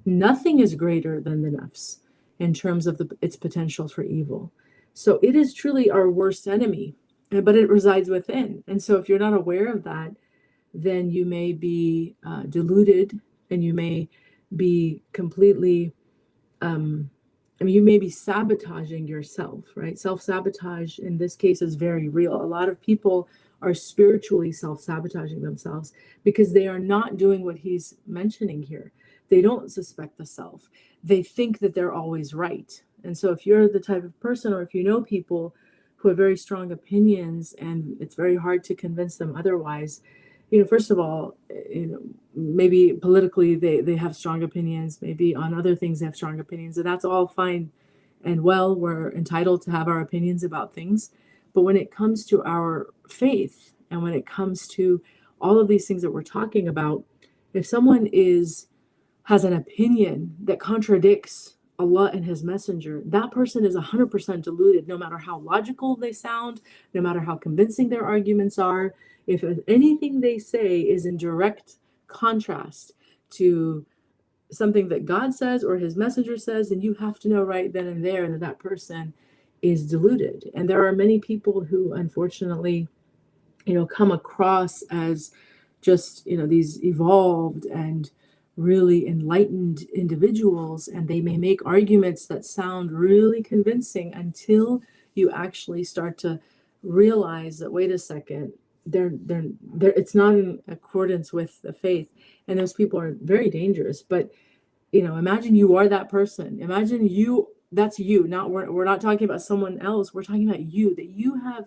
Nothing is greater than the nafs in terms of its potential for evil. So it is truly our worst enemy, but it resides within. And so if you're not aware of that, then you may be deluded, and you may be completely, you may be sabotaging yourself, right? Self-sabotage in this case is very real. A lot of people are spiritually self-sabotaging themselves because they are not doing what he's mentioning here. They don't suspect the self. They think that they're always right. And so if you're the type of person, or if you know people who have very strong opinions and it's very hard to convince them otherwise, first of all, maybe politically they have strong opinions, maybe on other things they have strong opinions, and that's all fine and well. We're entitled to have our opinions about things. But when it comes to our faith, and when it comes to all of these things that we're talking about, if someone has an opinion that contradicts Allah and his messenger, that person is 100% deluded, no matter how logical they sound, no matter how convincing their arguments are. If anything they say is in direct contrast to something that God says or his messenger says, then you have to know right then and there that that person is deluded. And there are many people who, unfortunately, come across as just, these evolved and really enlightened individuals, and they may make arguments that sound really convincing until you actually start to realize that, wait a second, it's not in accordance with the faith, and those people are very dangerous. But imagine you are that person. Imagine that's you. Not we're not talking about someone else. We're talking about you, that you have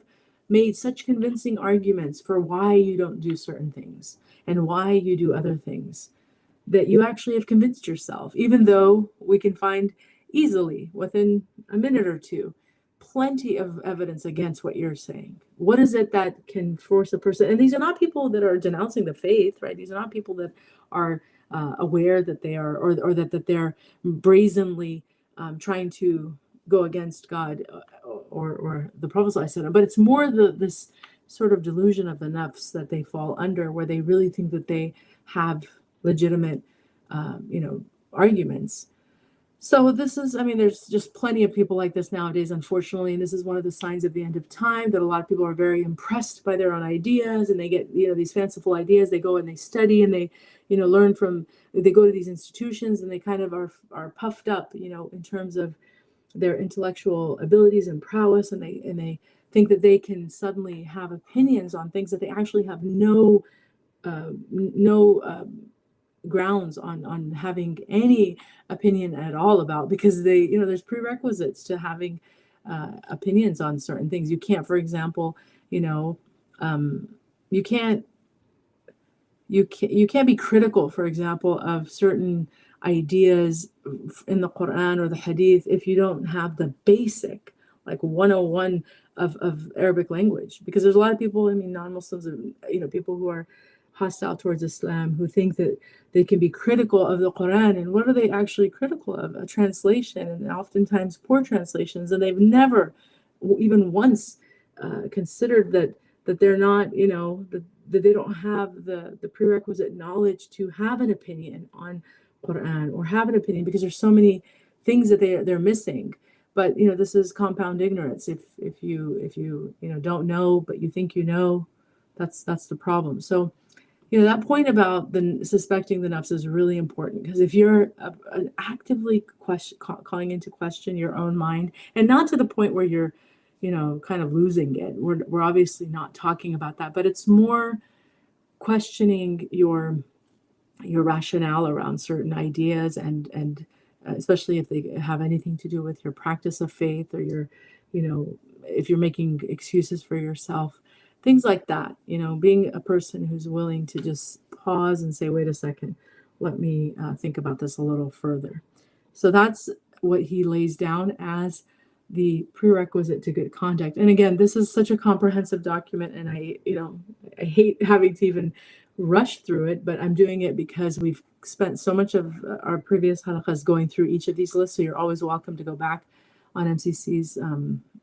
made such convincing arguments for why you don't do certain things and why you do other things, that you actually have convinced yourself, even though we can find easily within a minute or two plenty of evidence against what you're saying. What is it that can force a person? And these are not people that are denouncing the faith, right? These are not people that are aware that they are, or that they're brazenly trying to go against God or the Prophet ﷺ. But it's more this sort of delusion of the nafs that they fall under, where they really think that they have legitimate, arguments. So there's just plenty of people like this nowadays, unfortunately, and this is one of the signs of the end of time, that a lot of people are very impressed by their own ideas, and they get, these fanciful ideas. They go and they study, and they, learn from, they go to these institutions, and they kind of are puffed up, in terms of their intellectual abilities and prowess, and they think that they can suddenly have opinions on things that they actually have no grounds on having any opinion at all about, because they, there's prerequisites to having opinions on certain things. You can't, for example, you can't be critical, for example, of certain ideas in the Quran or the Hadith if you don't have the basic, like 101 of Arabic language. Because there's a lot of people, non-Muslims, people who are hostile towards Islam, who think that they can be critical of the Quran. And what are they actually critical of? A translation, and oftentimes poor translations. And they've never even once considered that they're not, that they don't have the prerequisite knowledge to have an opinion on Quran, or have an opinion, because there's so many things that they're missing. But this is compound ignorance. If you don't know, but you think that's the problem. So that point about the suspecting the nafs is really important, because if you're actively calling into question your own mind, and not to the point where you're kind of losing it, we're obviously not talking about that, but it's more questioning your rationale around certain ideas, and especially if they have anything to do with your practice of faith, or your if you're making excuses for yourself, things like that. Being a person who's willing to just pause and say, wait a second, let me think about this a little further. So that's what he lays down as the prerequisite to good conduct. And again, this is such a comprehensive document, and I hate having to even rush through it, but I'm doing it because we've spent so much of our previous halaqas going through each of these lists. So you're always welcome to go back on MCC's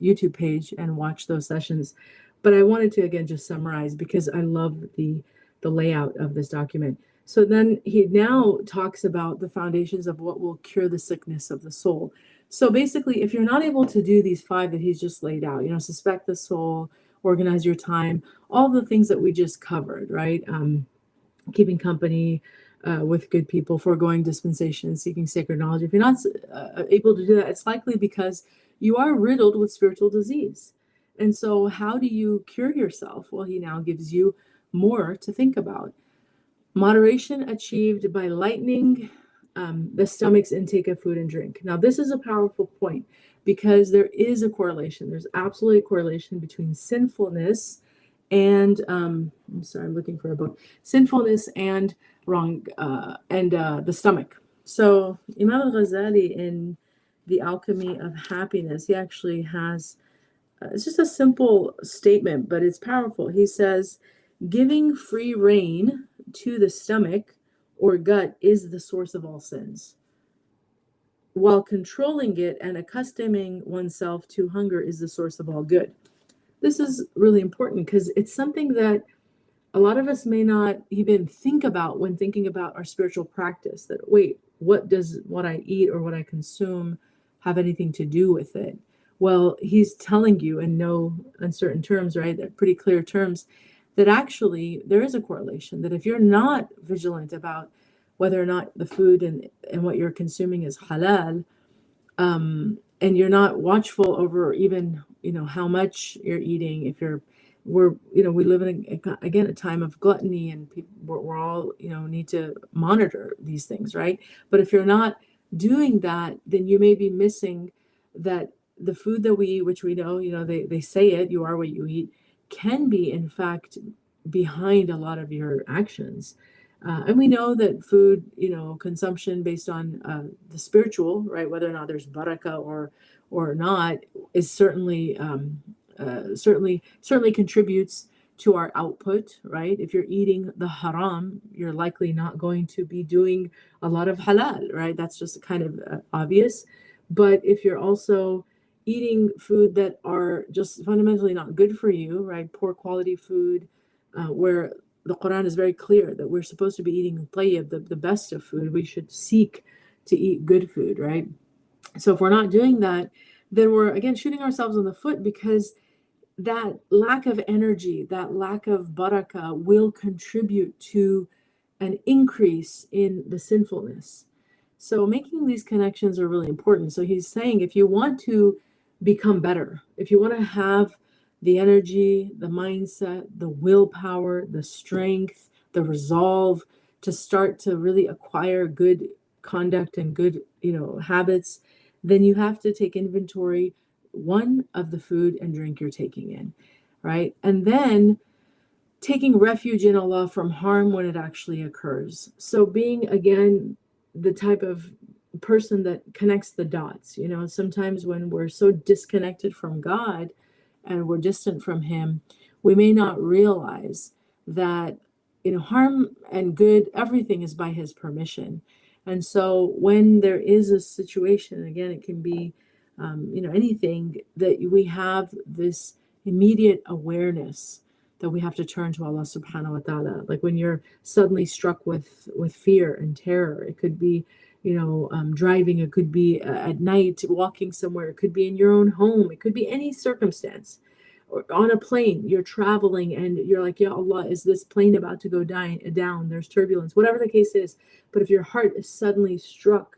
YouTube page and watch those sessions. But I wanted to, again, just summarize, because I love the layout of this document. So then he now talks about the foundations of what will cure the sickness of the soul. So basically, if you're not able to do these 5 that he's just laid out, suspect the soul, organize your time, all the things that we just covered, right? Keeping company with good people, foregoing dispensation, seeking sacred knowledge. If you're not able to do that, it's likely because you are riddled with spiritual disease. And so how do you cure yourself? Well, he now gives you more to think about. Moderation achieved by lightening the stomach's intake of food and drink. Now, this is a powerful point, because there is a correlation. There's absolutely a correlation between sinfulness and I'm looking for a book. Sinfulness and the stomach. So Imam al-Ghazali, in The Alchemy of Happiness, he actually has it's just a simple statement, but it's powerful. He says, giving free rein to the stomach or gut is the source of all sins, while controlling it and accustoming oneself to hunger is the source of all good. This is really important, because it's something that a lot of us may not even think about when thinking about our spiritual practice. That, wait, what does what I eat or what I consume have anything to do with it? Well, he's telling you in no uncertain terms, right? They're pretty clear terms, that actually there is a correlation, that if you're not vigilant about whether or not the food and what you're consuming is halal, and you're not watchful over even, how much you're eating, if you're we live in again a time of gluttony, and we're all need to monitor these things, right? But if you're not doing that, then you may be missing that the food that we eat, which we know, they say it, you are what you eat, can be in fact behind a lot of your actions. And we know that food, consumption based on the spiritual, right, whether or not there's barakah or not, is certainly contributes to our output, right? If you're eating the haram, you're likely not going to be doing a lot of halal, right? That's just kind of obvious. But if you're also eating food that are just fundamentally not good for you, right? Poor quality food, where the Quran is very clear that we're supposed to be eating tayyib, the best of food. We should seek to eat good food, right? So if we're not doing that, then we're again shooting ourselves in the foot, because that lack of energy, that lack of barakah will contribute to an increase in the sinfulness. So making these connections are really important. So he's saying if you want to become better, if you want to have the energy, the mindset, the willpower, the strength, the resolve to start to really acquire good conduct and good, habits, then you have to take inventory, one, of the food and drink you're taking in, right? And then taking refuge in Allah from harm when it actually occurs. So being, again, the type of person that connects the dots. Sometimes when we're so disconnected from God and we're distant from Him, we may not realize that, harm and good, everything is by His permission. And so when there is a situation, again, it can be, anything, that we have this immediate awareness that we have to turn to Allah subhanahu wa ta'ala. Like when you're suddenly struck with fear and terror, it could be, driving, it could be at night, walking somewhere, it could be in your own home, it could be any circumstance. Or on a plane, you're traveling and you're like, Ya Allah, is this plane about to go down? There's turbulence, whatever the case is. But if your heart is suddenly struck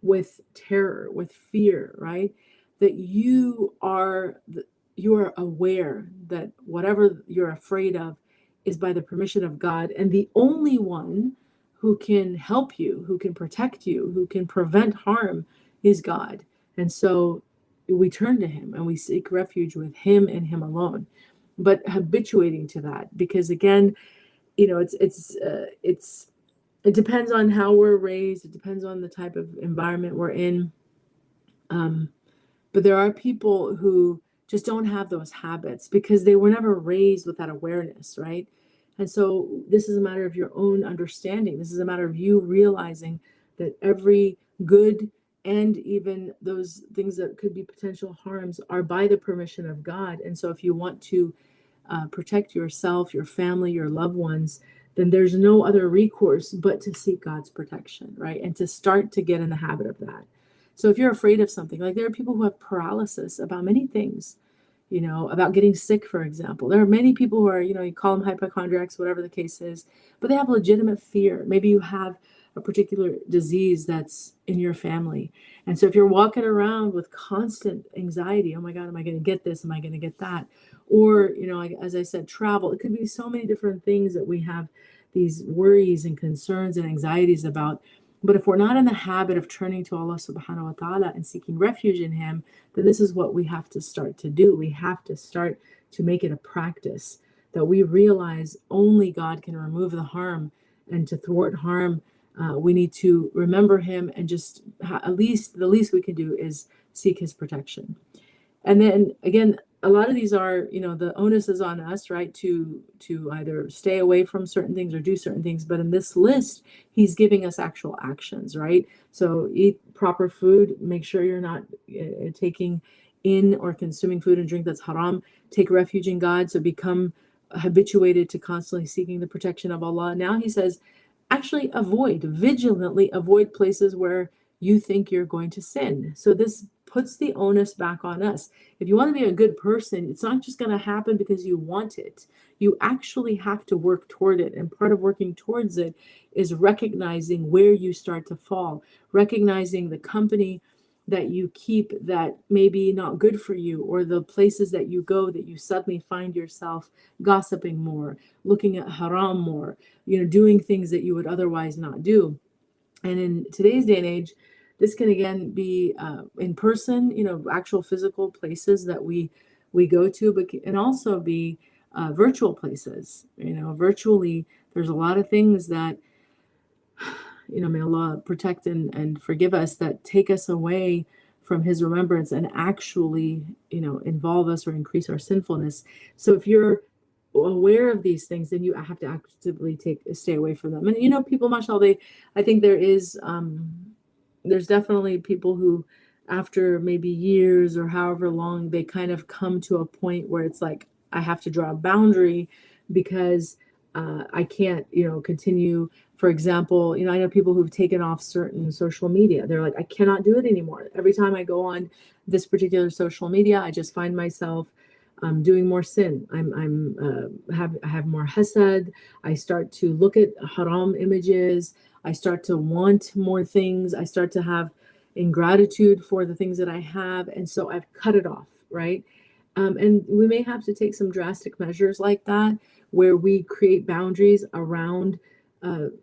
with terror, with fear, right? That you are aware that whatever you're afraid of is by the permission of God, and the only one who can help you, who can protect you, who can prevent harm is God. And so we turn to Him and we seek refuge with Him and Him alone. But habituating to that, because again, it depends on how we're raised. It depends on the type of environment we're in. But there are people who just don't have those habits because they were never raised with that awareness, right? And so this is a matter of your own understanding. This is a matter of you realizing that every good and even those things that could be potential harms are by the permission of God. And so if you want to protect yourself, your family, your loved ones, then there's no other recourse but to seek God's protection, right? And to start to get in the habit of that. So if you're afraid of something, like there are people who have paralysis about many things, about getting sick, for example. There are many people who are, you call them hypochondriacs, whatever the case is, but they have legitimate fear. Maybe you have a particular disease that's in your family. And so if you're walking around with constant anxiety, oh my God, am I going to get this? Am I going to get that? Or, as I said, travel. It could be so many different things that we have these worries and concerns and anxieties about. But if we're not in the habit of turning to Allah subhanahu wa ta'ala and seeking refuge in Him, then this is what we have to start to do. We have to start to make it a practice that we realize only God can remove the harm, and to thwart harm, we need to remember Him and just the least we can do is seek His protection. And then again, a lot of these are, the onus is on us, right, to either stay away from certain things or do certain things. But in this list, He's giving us actual actions, right? So eat proper food, make sure you're not taking in or consuming food and drink that's haram. Take refuge in God, so become habituated to constantly seeking the protection of Allah. Now He says, actually vigilantly avoid places where you think you're going to sin. So this puts the onus back on us. If you want to be a good person, it's not just going to happen because you want it. You actually have to work toward it. And part of working towards it is recognizing where you start to fall, recognizing the company that you keep that may be not good for you, or the places that you go that you suddenly find yourself gossiping more, looking at haram more, doing things that you would otherwise not do. And in today's day and age, this can again be in person, actual physical places that we go to, but can also be virtual places. Virtually, there's a lot of things that, may Allah protect and forgive us, that take us away from His remembrance and actually, involve us or increase our sinfulness. So if you're aware of these things, then you have to actively stay away from them. And people, mashallah, I think there's definitely people who, after maybe years or however long, they kind of come to a point where it's like, I have to draw a boundary because I can't, continue. For example, I know people who've taken off certain social media. They're like, I cannot do it anymore. Every time I go on this particular social media, I just find myself doing more sin. I have more hasad. I start to look at haram images. I start to want more things. I start to have ingratitude for the things that I have. And so I've cut it off, right? And we may have to take some drastic measures like that, where we create boundaries around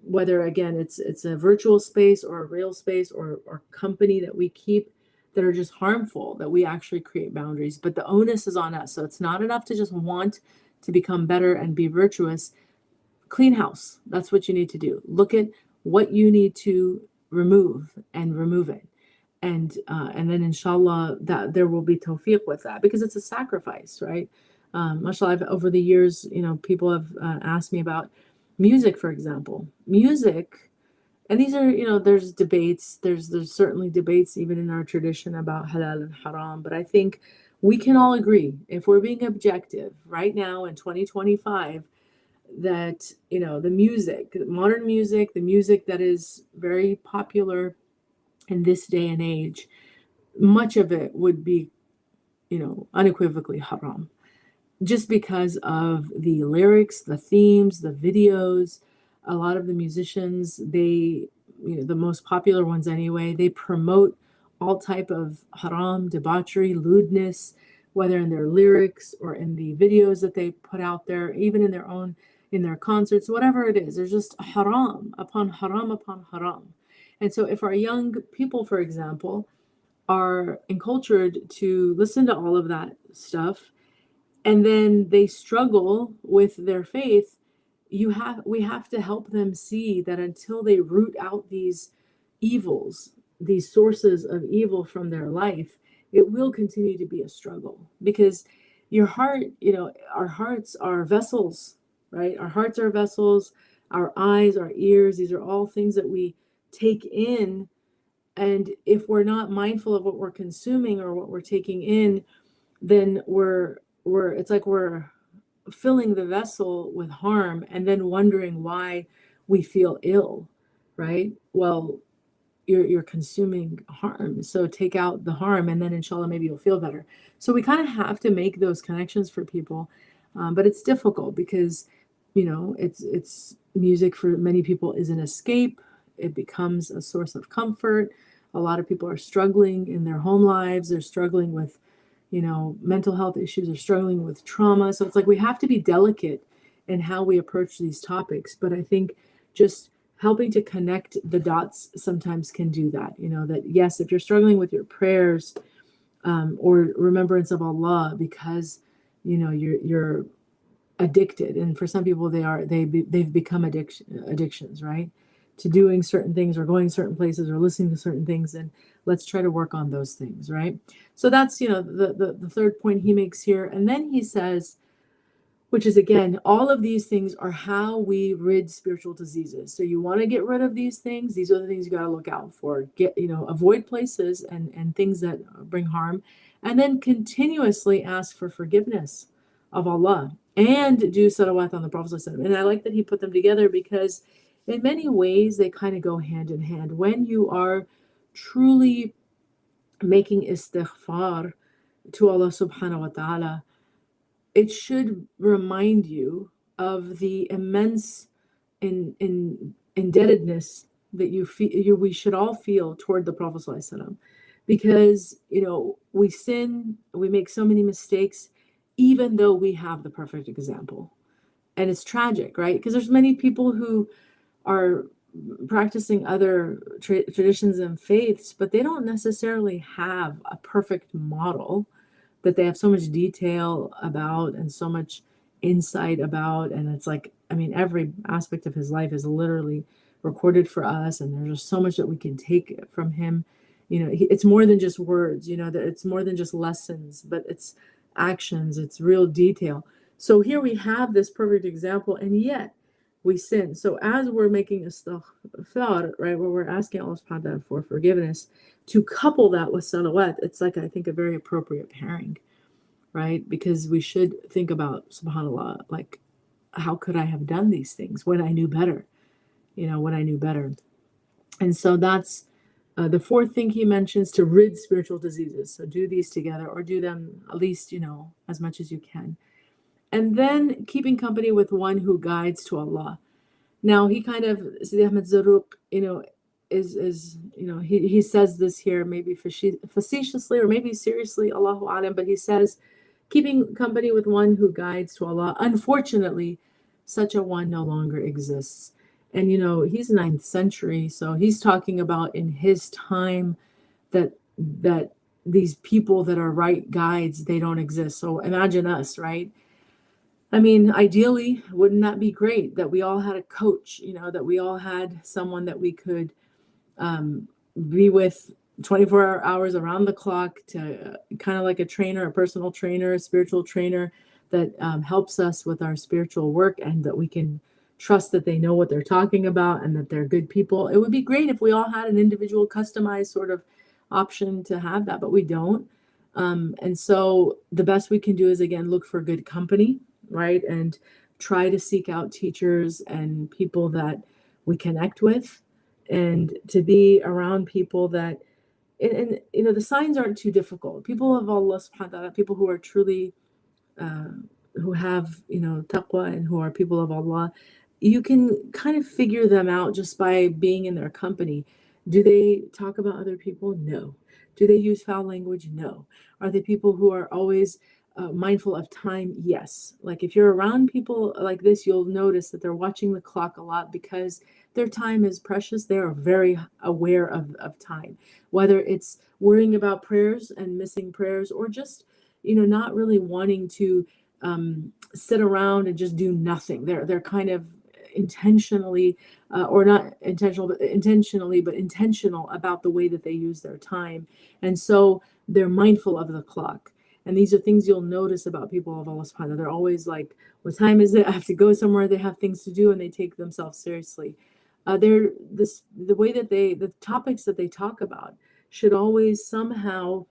whether, again, it's a virtual space or a real space or company that we keep that are just harmful, that we actually create boundaries. But the onus is on us. So it's not enough to just want to become better and be virtuous. Clean house. That's what you need to do. Look at what you need to remove and remove it. And then inshallah that there will be tawfiq with that, because it's a sacrifice, right? Mashallah, over the years, people have asked me about music, for example. Music, and these are, there's debates. There's certainly debates even in our tradition about halal and haram. But I think we can all agree, if we're being objective right now in 2025, that, the music, modern music, the music that is very popular in this day and age, much of it would be, unequivocally haram, just because of the lyrics, the themes, the videos. A lot of the musicians, they, the most popular ones anyway, they promote all type of haram, debauchery, lewdness, whether in their lyrics or in the videos that they put out there, even in their concerts, whatever it is. There's just haram upon haram upon haram. And so if our young people, for example, are encultured to listen to all of that stuff, and then they struggle with their faith, we have to help them see that until they root out these evils, these sources of evil from their life, it will continue to be a struggle. Because your heart, our hearts are vessels, right? Our hearts are vessels, our eyes, our ears, these are all things that we take in. And if we're not mindful of what we're consuming or what we're taking in, then it's like we're filling the vessel with harm and then wondering why we feel ill, right? Well, you're consuming harm, so take out the harm, and then inshallah maybe you'll feel better. So we kind of have to make those connections for people, but it's difficult because it's music for many people is an escape. It becomes a source of comfort. A lot of people are struggling in their home lives. They're struggling with mental health issues, are struggling with trauma. So it's like we have to be delicate in how we approach these topics. But I think just helping to connect the dots sometimes can do that. That yes, if you're struggling with your prayers or remembrance of Allah because you're addicted, and for some people they've become addictions, right? To doing certain things or going certain places or listening to certain things, and let's try to work on those things, right? So that's the third point he makes here. And then he says, which is again, all of these things are how we rid spiritual diseases. So you want to get rid of these things. These are the things you got to look out for. Avoid places and things that bring harm, and then continuously ask for forgiveness of Allah and do salawat on the Prophet. And I like that he put them together because in many ways they kind of go hand in hand. When you are truly making istighfar to Allah subhanahu wa ta'ala, it should remind you of the immense indebtedness that we should all feel toward the Prophet ﷺ. because, we sin, we make so many mistakes, even though we have the perfect example. And it's tragic, right? Because there's many people who are practicing other traditions and faiths, but they don't necessarily have a perfect model that they have so much detail about and so much insight about. And it's like, every aspect of his life is literally recorded for us, and there's just so much that we can take from him. It's more than just words, that it's more than just lessons, but it's actions, it's real detail. So here we have this perfect example, and yet we sin. So as we're making istighfar, right, where we're asking Allah subhanahu wa ta'ala for forgiveness, to couple that with salawat, it's like, I think, a very appropriate pairing, right? Because we should think about, subhanAllah, like, how could I have done these things when I knew better? When I knew better. And so that's the fourth thing he mentions, to rid spiritual diseases. So do these together, or do them at least, as much as you can. And then keeping company with one who guides to Allah. Now, he kind of, Sidi Ahmad Zarruq, is he says this here, maybe facetiously or maybe seriously, Allahu Alam, but he says, keeping company with one who guides to Allah. Unfortunately, such a one no longer exists. And, he's 9th century, so he's talking about in his time that these people that are right guides, they don't exist. So imagine us, right? Ideally, wouldn't that be great that we all had a coach, that we all had someone that we could be with 24 hours around the clock, to kind of like a trainer, a personal trainer, a spiritual trainer that helps us with our spiritual work, and that we can trust that they know what they're talking about and that they're good people. It would be great if we all had an individual customized sort of option to have that, but we don't. And so the best we can do is, again, look for good company, right? And try to seek out teachers and people that we connect with, and to be around people that, and the signs aren't too difficult. People of Allah subhanahu wa ta'ala, people who are truly, who have, taqwa, and who are people of Allah, you can kind of figure them out just by being in their company. Do they talk about other people? No. Do they use foul language? No. Are they people who are always mindful of time? Yes. Like, if you're around people like this, you'll notice that they're watching the clock a lot, because their time is precious. They are very aware of time, whether it's worrying about prayers and missing prayers, or just, not really wanting to sit around and just do nothing. They're kind of intentionally, or not intentional, but intentional about the way that they use their time. And so they're mindful of the clock. And these are things you'll notice about people of Allah subhanahu wa ta'ala. They're always like, what time is it? I have to go somewhere. They have things to do, and they take themselves seriously. The way that the topics that they talk about should always somehow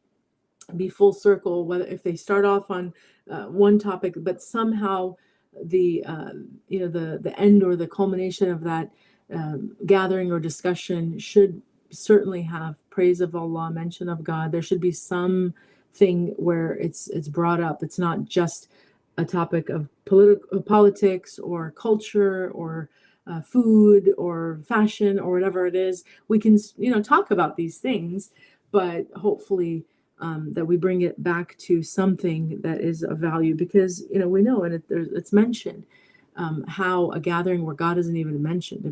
be full circle, whether if they start off on one topic, but somehow the end or the culmination of that gathering or discussion should certainly have praise of Allah, mention of God. There should be something where it's brought up. It's not just a topic of politics or culture or food or fashion or whatever it is. We can talk about these things, but hopefully that we bring it back to something that is of value, because we know, and it's mentioned, how a gathering where God isn't even mentioned.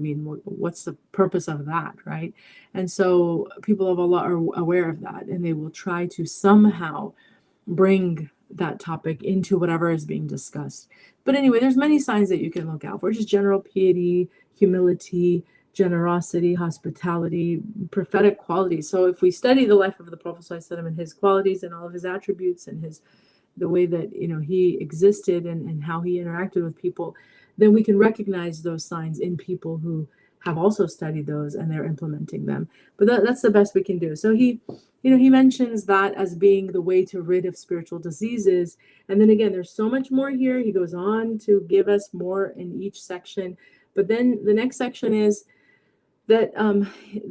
What's the purpose of that, right? And so people of Allah are aware of that, and they will try to somehow bring that topic into whatever is being discussed. But anyway, there's many signs that you can look out for: just general piety, humility, generosity, hospitality, prophetic qualities. So if we study the life of the Prophet ﷺ and his qualities and all of his attributes and the way that he existed and how he interacted with people, then we can recognize those signs in people who have also studied those and they're implementing them. But that's the best we can do. So he mentions that as being the way to rid of spiritual diseases. And then again, there's so much more here. He goes on to give us more in each section. But then the next section is that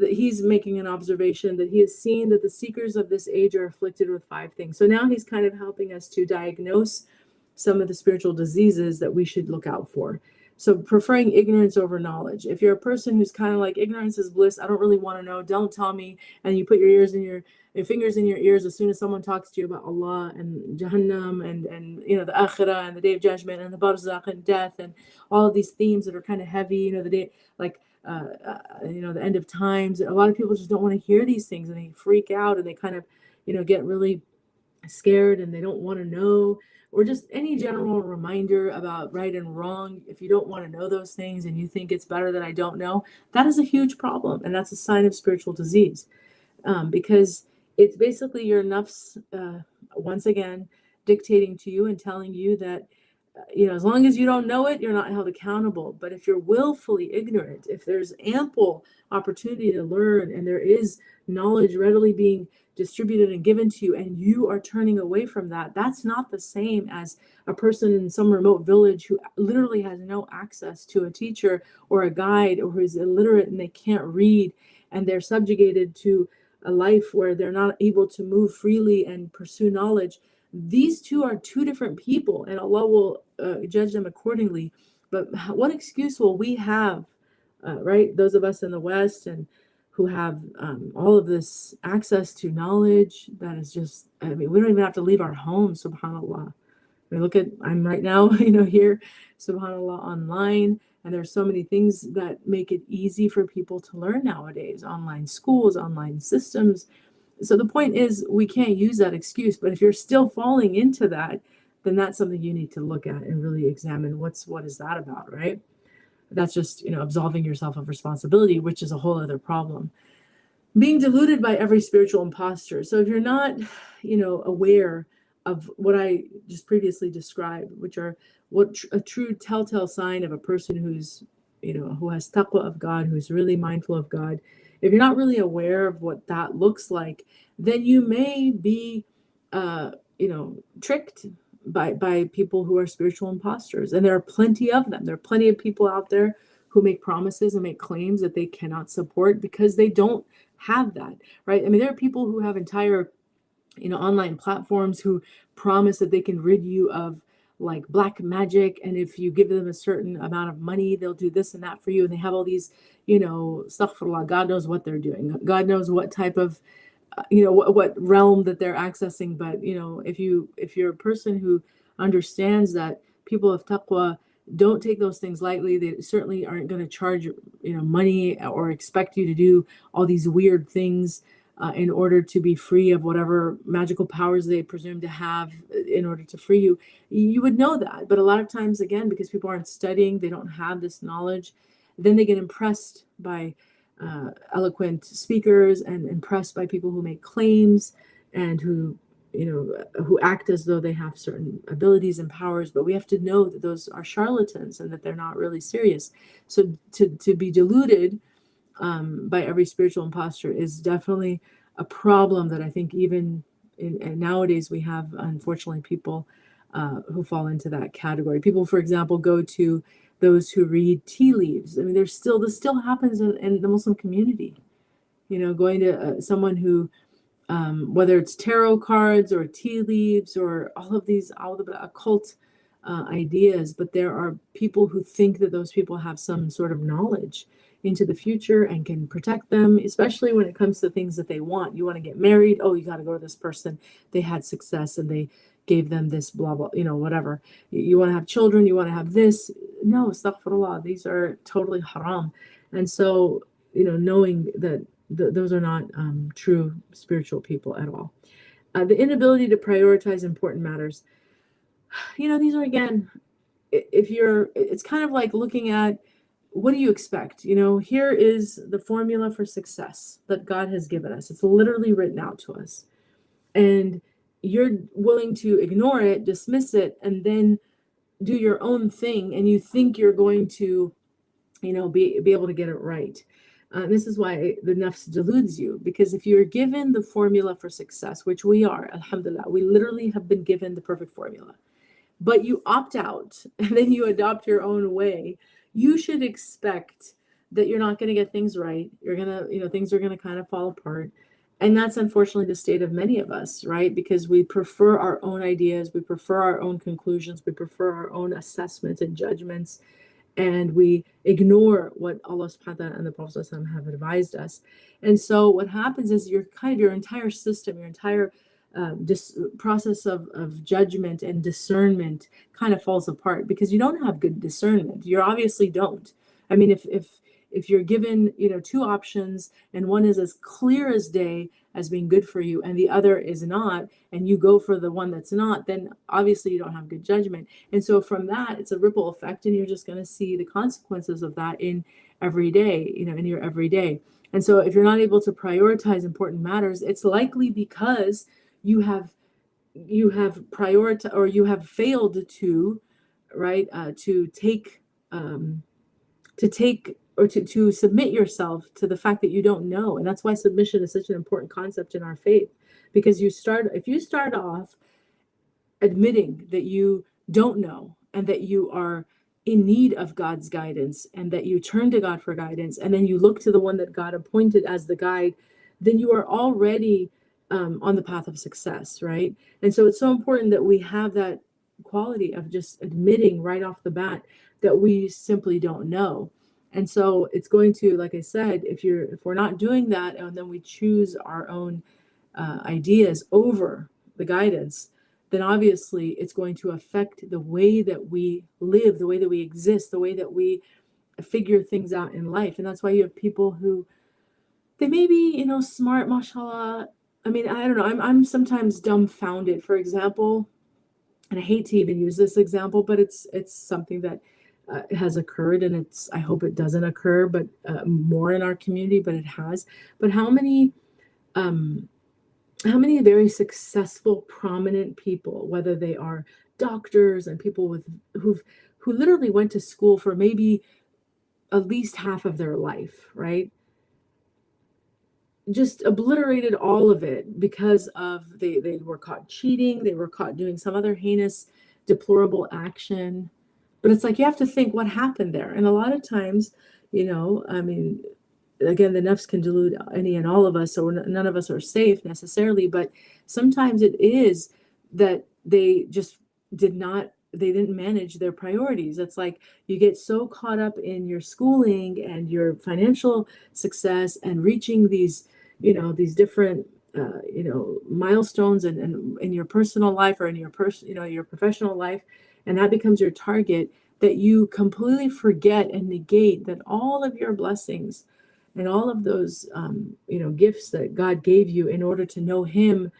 he's making an observation that he has seen that the seekers of this age are afflicted with 5 things. So now he's kind of helping us to diagnose some of the spiritual diseases that we should look out for. So preferring ignorance over knowledge. If you're a person who's kind of like, ignorance is bliss, I don't really want to know, don't tell me, and you put your fingers in your ears as soon as someone talks to you about Allah and Jahannam and the Akhirah and the Day of Judgment and the Barzakh and death and all of these themes that are kind of heavy, the day, like the end of times. A lot of people just don't want to hear these things, and they freak out, and they kind of get really scared, and they don't want to know, or just any general reminder about right and wrong. If you don't want to know those things and you think it's better that I don't know, that is a huge problem, and that's a sign of spiritual disease, because it's basically your nafs once again dictating to you and telling you that as long as you don't know it, you're not held accountable. But if you're willfully ignorant, if there's ample opportunity to learn, and there is knowledge readily being distributed and given to you, and you are turning away from that, that's not the same as a person in some remote village who literally has no access to a teacher or a guide, or who is illiterate and they can't read, and they're subjugated to a life where they're not able to move freely and pursue knowledge. These two are two different people, and Allah will judge them accordingly. But what excuse will we have, right? Those of us in the West and who have all of this access to knowledge that is just, we don't even have to leave our homes, subhanAllah. I'm right now, here, subhanAllah, online, and there's so many things that make it easy for people to learn nowadays, online schools, online systems. So the point is, we can't use that excuse, but if you're still falling into that, then that's something you need to look at and really examine what is that about, right? That's just, absolving yourself of responsibility, which is a whole other problem. Being deluded by every spiritual imposter. So if you're not, aware of what I just previously described, which are a true telltale sign of a person who's, who has taqwa of God, who's really mindful of God. If you're not really aware of what that looks like, then you may be, tricked by people who are spiritual imposters. And there are plenty of them. There are plenty of people out there who make promises and make claims that they cannot support because they don't have that, right? I mean, there are people who have entire, online platforms who promise that they can rid you of like black magic, and if you give them a certain amount of money, they'll do this and that for you. And they have all these, astaghfirullah, God knows what they're doing. God knows what type of, what realm that they're accessing. But if you're a person who understands that people of taqwa don't take those things lightly, they certainly aren't going to charge money or expect you to do all these weird things in order to be free of whatever magical powers they presume to have in order to free you. You would know that. But a lot of times, again, because people aren't studying, they don't have this knowledge, then they get impressed by eloquent speakers and impressed by people who make claims and who act as though they have certain abilities and powers. But we have to know that those are charlatans and that they're not really serious. So to be deluded by every spiritual imposter is definitely a problem that I think even nowadays we have, unfortunately, people who fall into that category. People, for example, go to those who read tea leaves. I mean, this still happens in the Muslim community. Going to someone who, whether it's tarot cards or tea leaves or all of these occult ideas, but there are people who think that those people have some sort of knowledge into the future and can protect them, especially when it comes to things that they want. You want to get married? Oh, you got to go to this person. They had success and they gave them this blah, blah, whatever. You want to have children? You want to have this? No, astaghfirullah. These are totally haram. And so, knowing that those are not true spiritual people at all. The inability to prioritize important matters. These are, again, it's kind of like looking at, what do you expect? Here is the formula for success that God has given us. It's literally written out to us. And you're willing to ignore it, dismiss it, and then do your own thing. And you think you're going to, be able to get it right. This is why the nafs deludes you. Because if you're given the formula for success, which we are, alhamdulillah, we literally have been given the perfect formula. But you opt out and then you adopt your own way, you should expect that you're not going to get things right. You're going to, things are going to kind of fall apart. And that's unfortunately the state of many of us, right? Because we prefer our own ideas. We prefer our own conclusions. We prefer our own assessments and judgments. and we ignore what Allah subhanahu wa ta'ala and the Prophet sallallahu alaihi wasallam have advised us. And so what happens is your entire system, your entire process of judgment and discernment kind of falls apart because you don't have good discernment. You obviously don't. I mean, if you're given, two options and one is as clear as day as being good for you and the other is not, and you go for the one that's not, then obviously you don't have good judgment. And so from that, it's a ripple effect, and you're just going to see the consequences of that in every day, in your everyday. And so if you're not able to prioritize important matters, it's likely because you have prioritized, or you have failed to, right, to take or to submit yourself to the fact that you don't know. And that's why submission is such an important concept in our faith, because if you start off admitting that you don't know and that you are in need of God's guidance and that you turn to God for guidance, and then you look to the one that God appointed as the guide, then you are already on the path of success, right? And so it's so important that we have that quality of just admitting right off the bat that we simply don't know. And so it's going to, like I said, if we're not doing that, and then we choose our own ideas over the guidance, then obviously it's going to affect the way that we live, the way that we exist, the way that we figure things out in life. And that's why you have people who, they may be, smart, mashallah. I mean, I don't know. I'm sometimes dumbfounded. For example, and I hate to even use this example, but it's something that has occurred, and I hope it doesn't occur, but more in our community, but it has. But how many very successful, prominent people, whether they are doctors and people who literally went to school for maybe at least half of their life, right? Just obliterated all of it because of they were caught cheating, they were caught doing some other heinous, deplorable action. But it's like you have to think what happened there. And a lot of times, I mean, again, the nafs can delude any and all of us, so none of us are safe necessarily, but sometimes it is that they just didn't manage their priorities. It's like you get so caught up in your schooling and your financial success and reaching these different milestones and in your personal life or in your your professional life, and that becomes your target, that you completely forget and negate that all of your blessings and all of those gifts that God gave you in order to know Him,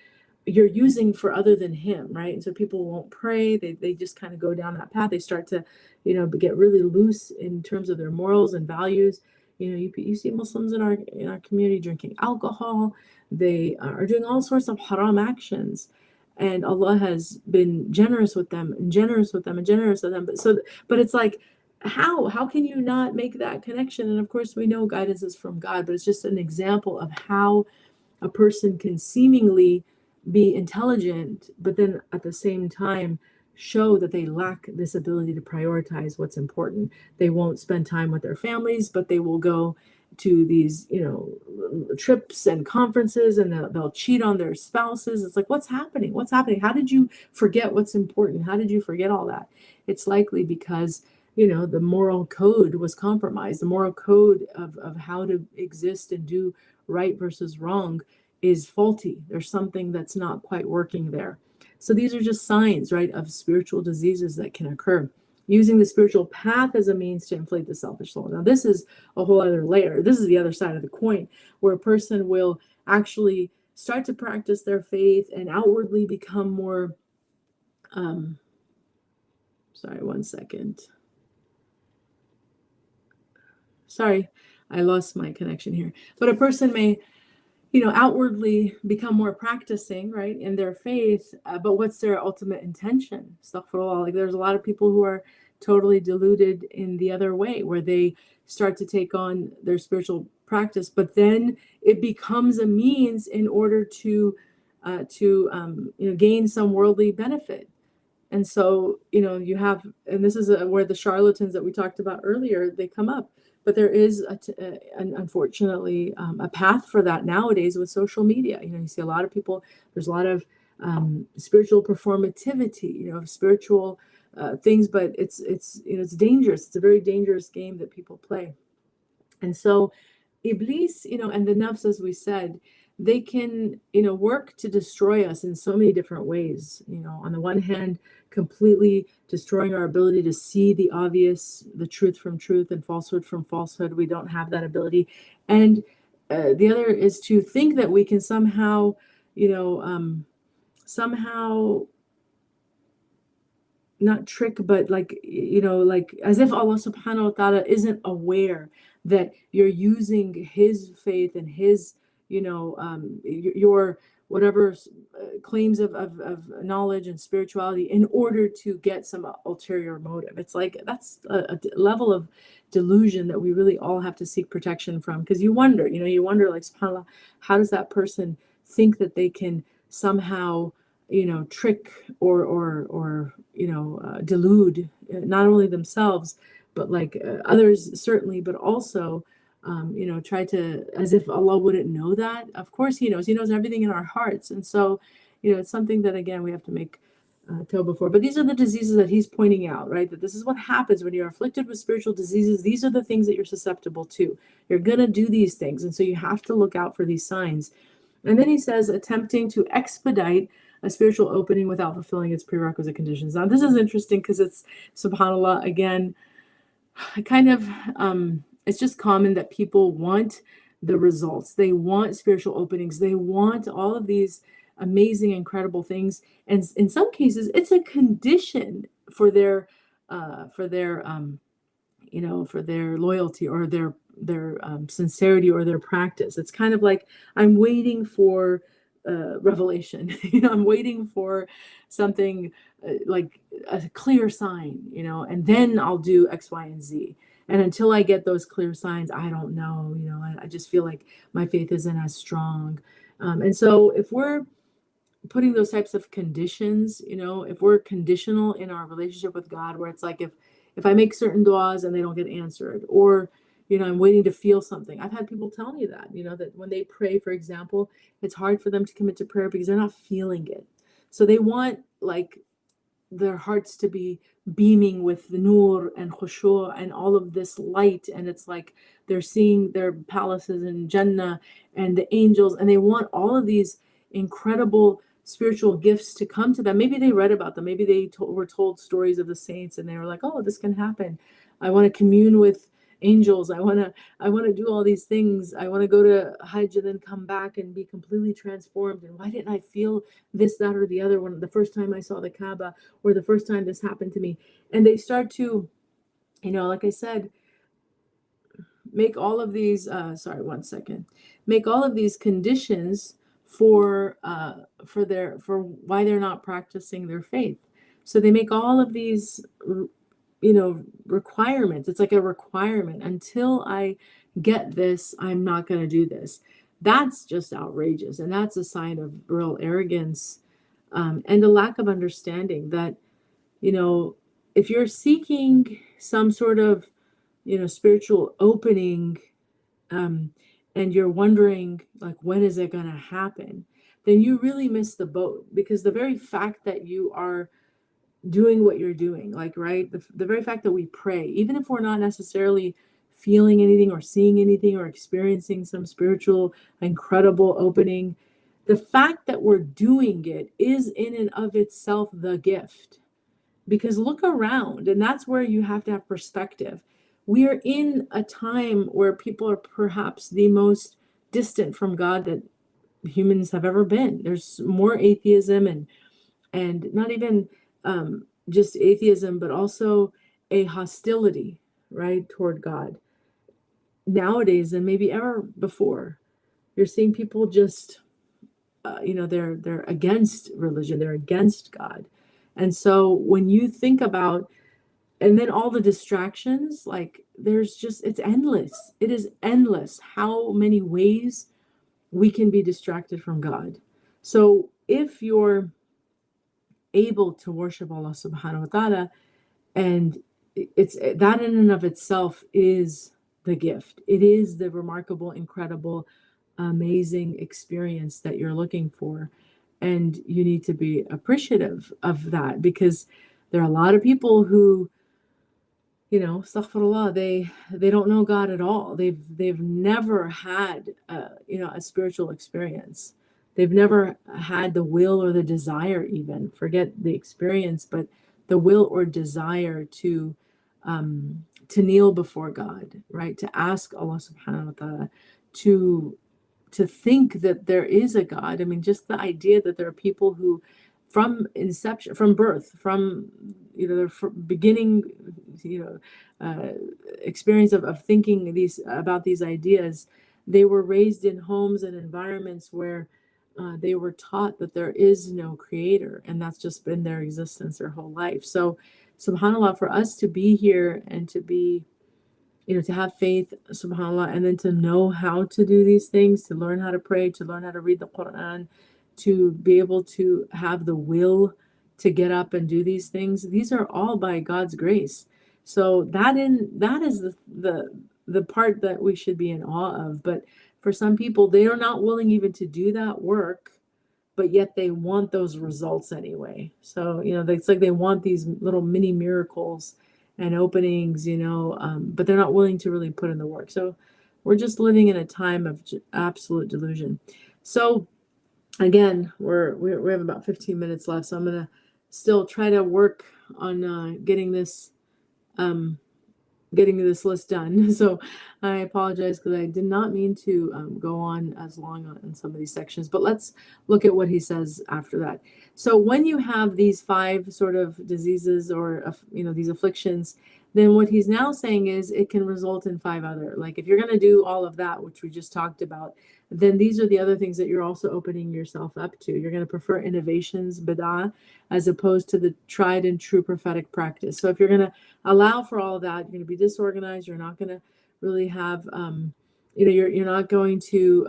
you're using for other than Him, right? And so people won't pray. They just kind of go down that path. They start to get really loose in terms of their morals and values. You see Muslims in our community drinking alcohol. They are doing all sorts of haram actions, and Allah has been generous with them and generous with them and generous with them. But it's like, how can you not make that connection? And of course we know guidance is from God, but it's just an example of how a person can seemingly be intelligent, but then at the same time show that they lack this ability to prioritize what's important. They won't spend time with their families, but they will go to these trips and conferences, and they'll cheat on their spouses. It's like, what's happening? How did you forget what's important? How did you forget all that? It's likely because the moral code was compromised. The moral code of how to exist and do right versus wrong is faulty. There's something that's not quite working there. So these are just signs, right, of spiritual diseases that can occur. Using the spiritual path as a means to inflate the selfish soul. Now, this is a whole other layer. This is the other side of the coin, where a person will actually start to practice their faith and outwardly become more, sorry, one second. Sorry, I lost my connection here. But a person may outwardly become more practicing, right, in their faith, but what's their ultimate intention? Astaghfirullah. Like, there's a lot of people who are totally deluded in the other way, where they start to take on their spiritual practice, but then it becomes a means in order to gain some worldly benefit. And so you have, and this is where the charlatans that we talked about earlier, they come up. But there is, unfortunately, a path for that nowadays with social media. You see a lot of people, there's a lot of spiritual performativity, spiritual things, but it's it's dangerous. It's a very dangerous game that people play. And so Iblis, and the nafs, as we said, they can, work to destroy us in so many different ways. On the one hand, completely destroying our ability to see the obvious, the truth from truth and falsehood from falsehood. We don't have that ability. And the other is to think that we can somehow, somehow not trick, but like, like as if Allah subhanahu wa ta'ala isn't aware that you're using his faith and his, your whatever claims of knowledge and spirituality in order to get some ulterior motive. It's like that's a level of delusion that we really all have to seek protection from, because you wonder like, subhanAllah, how does that person think that they can somehow trick or delude not only themselves but like others, certainly, but also try to, as if Allah wouldn't know that. Of course he knows everything in our hearts. And so it's something that, again, we have to make tawbah for. But these are the diseases that he's pointing out, right? That this is what happens when you're afflicted with spiritual diseases. These are the things that you're susceptible to. You're gonna do these things, and so you have to look out for these signs. And then he says, attempting to expedite a spiritual opening without fulfilling its prerequisite conditions. Now, this is interesting because it's, subhanAllah, again, kind of, it's just common that people want the results. They want spiritual openings. They want all of these amazing, incredible things. And in some cases, it's a condition for their loyalty or their sincerity or their practice. It's kind of like, I'm waiting for revelation. I'm waiting for something like a clear sign, and then I'll do X, Y, and Z. And until I get those clear signs, I don't know. I just feel like my faith isn't as strong. And so if we're putting those types of conditions, if we're conditional in our relationship with God, where it's like, if I make certain du'as and they don't get answered, or I'm waiting to feel something. I've had people tell me that, that when they pray, for example, it's hard for them to commit to prayer because they're not feeling it. So they want like their hearts to be beaming with the nur and khushu and all of this light. And it's like they're seeing their palaces in Jannah and the angels, and they want all of these incredible spiritual gifts to come to them. Maybe they read about them. Maybe they were told stories of the saints and they were like, oh, this can happen. I want to commune with angels. I want to do all these things. I want to go to Hajj and then come back and be completely transformed. And why didn't I feel this, that, or the other one the first time I saw the Kaaba, or the first time this happened to me? And they start to, like I said, make all of these, make all of these conditions for why they're not practicing their faith. So they make all of these requirements. It's like a requirement. Until I get this, I'm not going to do this. That's just outrageous. And that's a sign of real arrogance and a lack of understanding that, if you're seeking some sort of, spiritual opening, and you're wondering, like, when is it going to happen? Then you really miss the boat, because the very fact that you are doing what you're doing, like, right, the very fact that we pray, even if we're not necessarily feeling anything or seeing anything or experiencing some spiritual incredible opening, the fact that we're doing it is in and of itself the gift. Because look around, and that's where you have to have perspective. We are in a time where people are perhaps the most distant from God that humans have ever been. There's more atheism and not even just atheism, but also a hostility, right, toward God nowadays than maybe ever before. You're seeing people just, they're against religion, they're against God. And so when you think about, and then all the distractions, like it's endless. It is endless how many ways we can be distracted from God. So if you're able to worship Allah subhanahu wa ta'ala, and it's that in and of itself is the gift. It is the remarkable, incredible, amazing experience that you're looking for. And you need to be appreciative of that, because There are a lot of people who, astaghfirullah, they don't know God at all. They've never had a spiritual experience. They've never had the will or the desire, even forget the experience, but the will or desire to kneel before God, right? To ask Allah subhanahu wa ta'ala to think that there is a God. I mean, just the idea that there are people who, from inception, from birth, from their beginning, experience of thinking about these ideas, they were raised in homes and environments where they were taught that there is no creator, and that's just been their existence their whole life. So, subhanallah, for us to be here and to be to have faith, subhanAllah, and then to know how to do these things, to learn how to pray, to learn how to read the Quran, to be able to have the will to get up and do these things. These are all by God's grace. So that is the part that we should be in awe of. But for some people, they are not willing even to do that work, but yet they want those results anyway. So, it's like they want these little mini miracles and openings, but they're not willing to really put in the work. So we're just living in a time of absolute delusion. So again, we have about 15 minutes left. So I'm going to still try to work on getting this list done. So I apologize because I did not mean to go on as long on some of these sections, but let's look at what he says after that. So when you have these 5 sort of diseases or, these afflictions, then what he's now saying is it can result in 5 other. Like if you're going to do all of that, which we just talked about, then these are the other things that you're also opening yourself up to. You're going to prefer innovations, bid'ah, as opposed to the tried and true prophetic practice. So if you're going to allow for all of that, you're going to be disorganized. You're not going to really have, you're not going to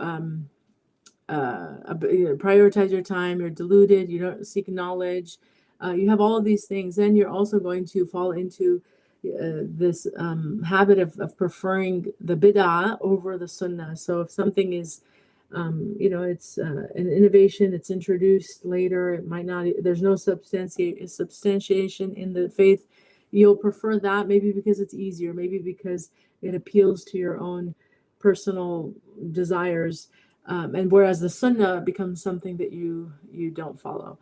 prioritize your time. You're deluded. You don't seek knowledge. You have all of these things. Then you're also going to fall into this habit of preferring the bid'ah over the sunnah. So if something is, it's an innovation, it's introduced later, it might not, there's no substantiation in the faith, you'll prefer that, maybe because it's easier, maybe because it appeals to your own personal desires. And whereas the sunnah becomes something that you don't follow.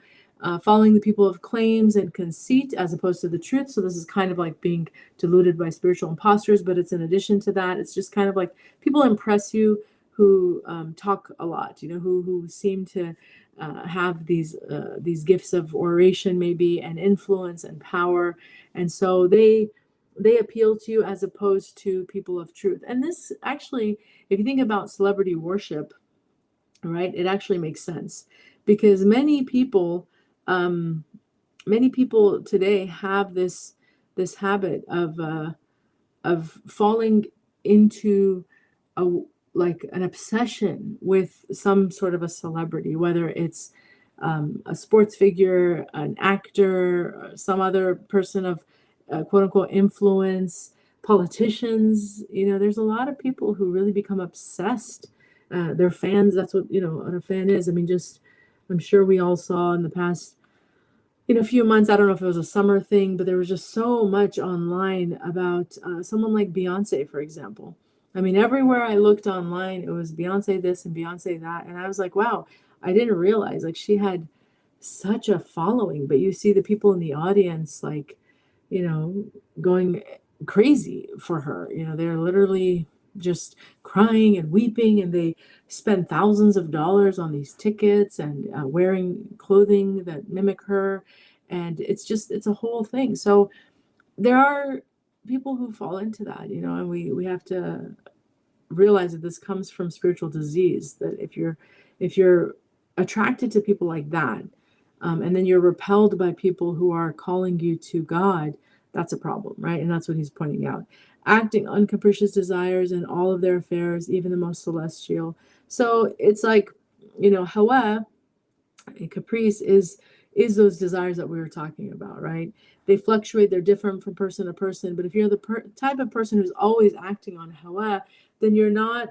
Following the people of claims and conceit as opposed to the truth. So this is kind of like being deluded by spiritual imposters, but it's in addition to that. It's just kind of like people impress you who talk a lot, who seem to have these gifts of oration maybe, and influence and power. And so they appeal to you as opposed to people of truth. And this actually, if you think about celebrity worship, right, it actually makes sense because many people today have this habit of falling into an obsession with some sort of a celebrity, whether it's a sports figure, an actor, some other person of quote unquote influence, politicians. There's a lot of people who really become obsessed. They're fans. That's what a fan is. I mean, I'm sure we all saw in the past a few months, I don't know if it was a summer thing, but there was just so much online about someone like Beyonce, for example. I mean, everywhere I looked online, it was Beyonce this and Beyonce that. And I was like, wow, I didn't realize she had such a following. But you see the people in the audience, going crazy for her. They're literally just crying and weeping, and they spend thousands of dollars on these tickets and wearing clothing that mimic her, and it's a whole thing. So there are people who fall into that, and we have to realize that this comes from spiritual disease, that if you're attracted to people like that, and then you're repelled by people who are calling you to God, that's a problem, right? And that's what he's pointing out. Acting on capricious desires in all of their affairs, even the most celestial. So it's like, hawa, a caprice is those desires that we were talking about, right? They fluctuate. They're different from person to person. But if you're the type of person who's always acting on hawa, then you're not,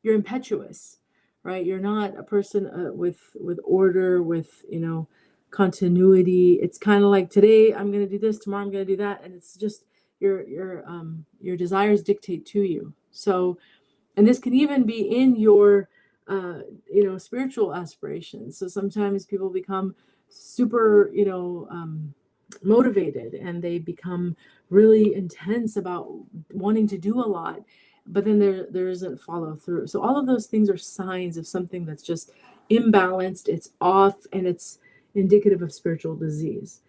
you're impetuous, right? You're not a person with order, with, continuity. It's kind of like today I'm going to do this, tomorrow I'm going to do that, and it's just your desires dictate to you. So, and this can even be in your spiritual aspirations. So sometimes people become super motivated, and they become really intense about wanting to do a lot, but then there isn't follow through. So all of those things are signs of something that's just imbalanced, it's off, and it's indicative of spiritual disease.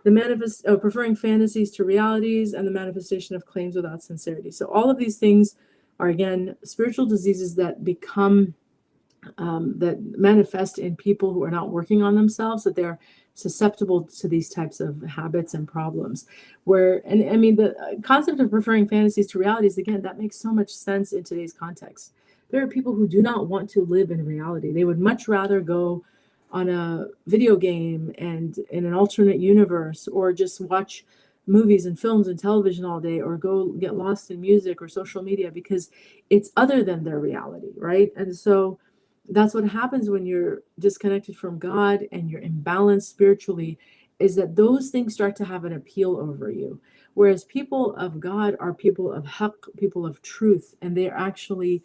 The preferring fantasies to realities, and the manifestation of claims without sincerity. So all of these things are, again, spiritual diseases that become that manifest in people who are not working on themselves, that they're susceptible to these types of habits and problems. And I mean, the concept of preferring fantasies to realities, again, that makes so much sense in today's context. There are people who do not want to live in reality. They would much rather go on a video game and in an alternate universe, or just watch movies and films and television all day, or go get lost in music or social media, because it's other than their reality, right? And so that's what happens when you're disconnected from God and you're imbalanced spiritually, is that those things start to have an appeal over you. Whereas people of God are people of haqq, people of truth, and they're actually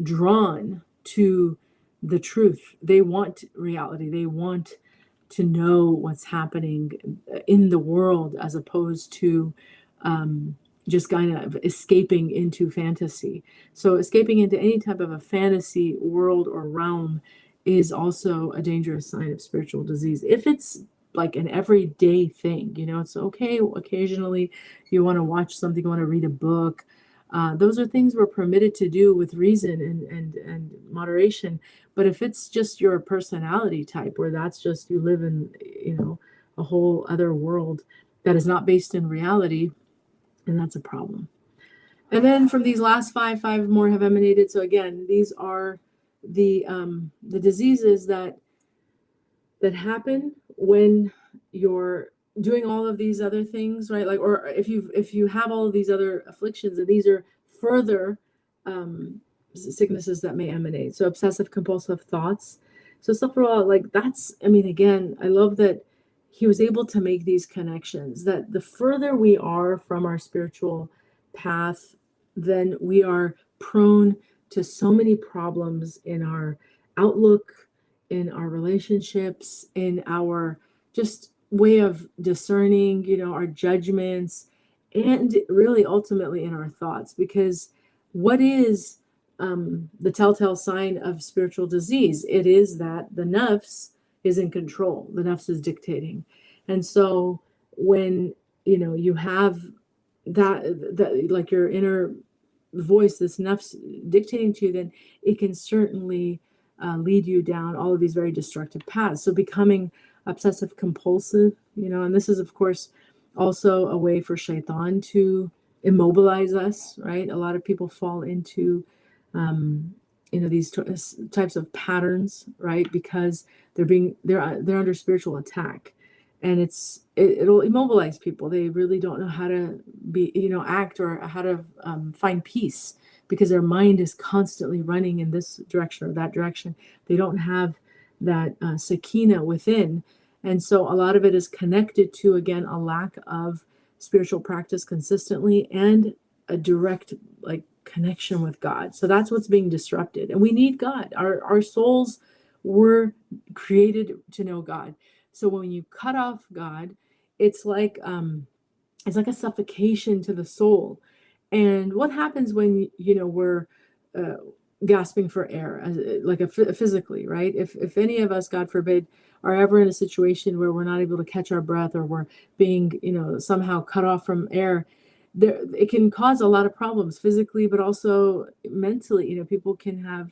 drawn to the truth. They want reality. They want to know what's happening in the world, as opposed to just kind of escaping into fantasy. So escaping into any type of a fantasy world or realm is also a dangerous sign of spiritual disease. If it's like an everyday thing, it's okay. Occasionally you want to watch something, you want to read a book. Those are things we're permitted to do with reason and moderation. But if it's just your personality type, where that's just you live in, a whole other world that is not based in reality, and that's a problem. And then from these last five more have emanated. So again, these are the diseases that happen when you're doing all of these other things, right? Like, or if you have all of these other afflictions, and these are further sicknesses that may emanate. So obsessive compulsive thoughts. So astaghfirullah, like that's, I mean, again, I love that he was able to make these connections, that the further we are from our spiritual path, then we are prone to so many problems in our outlook, in our relationships, in our just way of discerning, our judgments, and really ultimately in our thoughts. Because what is the telltale sign of spiritual disease? It is that the nafs is in control. The nafs is dictating. And so when, you have that like your inner voice, this nafs dictating to you, then it can certainly lead you down all of these very destructive paths. So becoming obsessive compulsive, and this is of course also a way for shaitan to immobilize us, right? A lot of people fall into these types of patterns, right? Because they're under spiritual attack, and it'll immobilize people. They really don't know how to act, or how to find peace, because their mind is constantly running in this direction or that direction. They don't have that sakina within. And so a lot of it is connected to, again, a lack of spiritual practice consistently, and a direct connection with God. So that's what's being disrupted. And we need God. Our souls were created to know God. So when you cut off God, it's like a suffocation to the soul. And what happens when we're gasping for air, physically, right? If any of us, God forbid, are ever in a situation where we're not able to catch our breath, or we're being somehow cut off from air, it can cause a lot of problems physically, but also mentally. People can have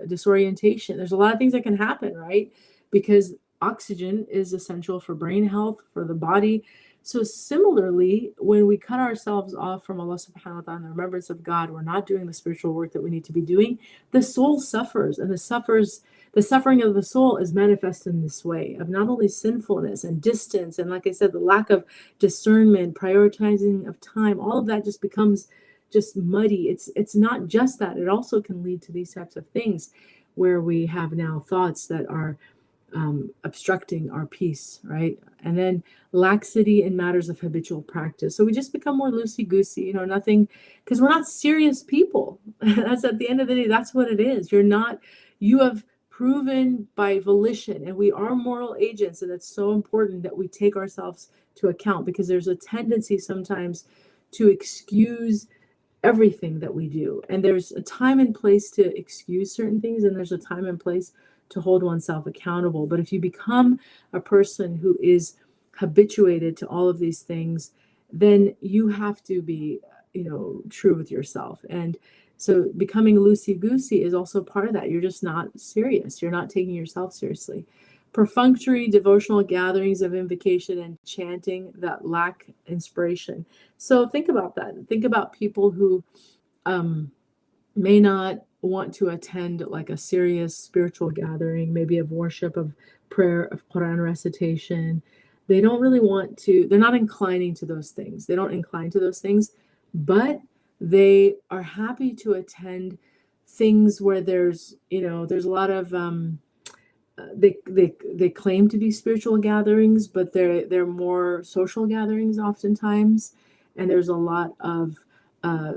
disorientation. There's a lot of things that can happen, right? Because oxygen is essential for brain health, for the body. So similarly, when we cut ourselves off from Allah subhanahu wa ta'ala and the remembrance of God, we're not doing the spiritual work that we need to be doing, the soul suffers. And the suffering of the soul is manifest in this way of not only sinfulness and distance, and like I said, the lack of discernment, prioritizing of time, all of that just becomes just muddy. It's not just that. It also can lead to these types of things, where we have now thoughts that are obstructing our peace, right? And then laxity in matters of habitual practice. So we just become more loosey-goosey, nothing, because we're not serious people. That's at the end of the day, that's what it is. You have proven by volition, and we are moral agents, and it's so important that we take ourselves to account, because there's a tendency sometimes to excuse everything that we do. And there's a time and place to excuse certain things, and there's a time and place to hold oneself accountable. But if you become a person who is habituated to all of these things, then you have to be, true with yourself. And so becoming loosey-goosey is also part of that. You're just not serious. You're not taking yourself seriously. Perfunctory devotional gatherings of invocation and chanting that lack inspiration. So think about that. Think about people who may not want to attend like a serious spiritual gathering, maybe of worship, of prayer, of Quran recitation. They don't really want to, they're not inclining to those things. They don't incline to those things, but they are happy to attend things where there's a lot of they claim to be spiritual gatherings, but they're more social gatherings oftentimes, and there's a lot of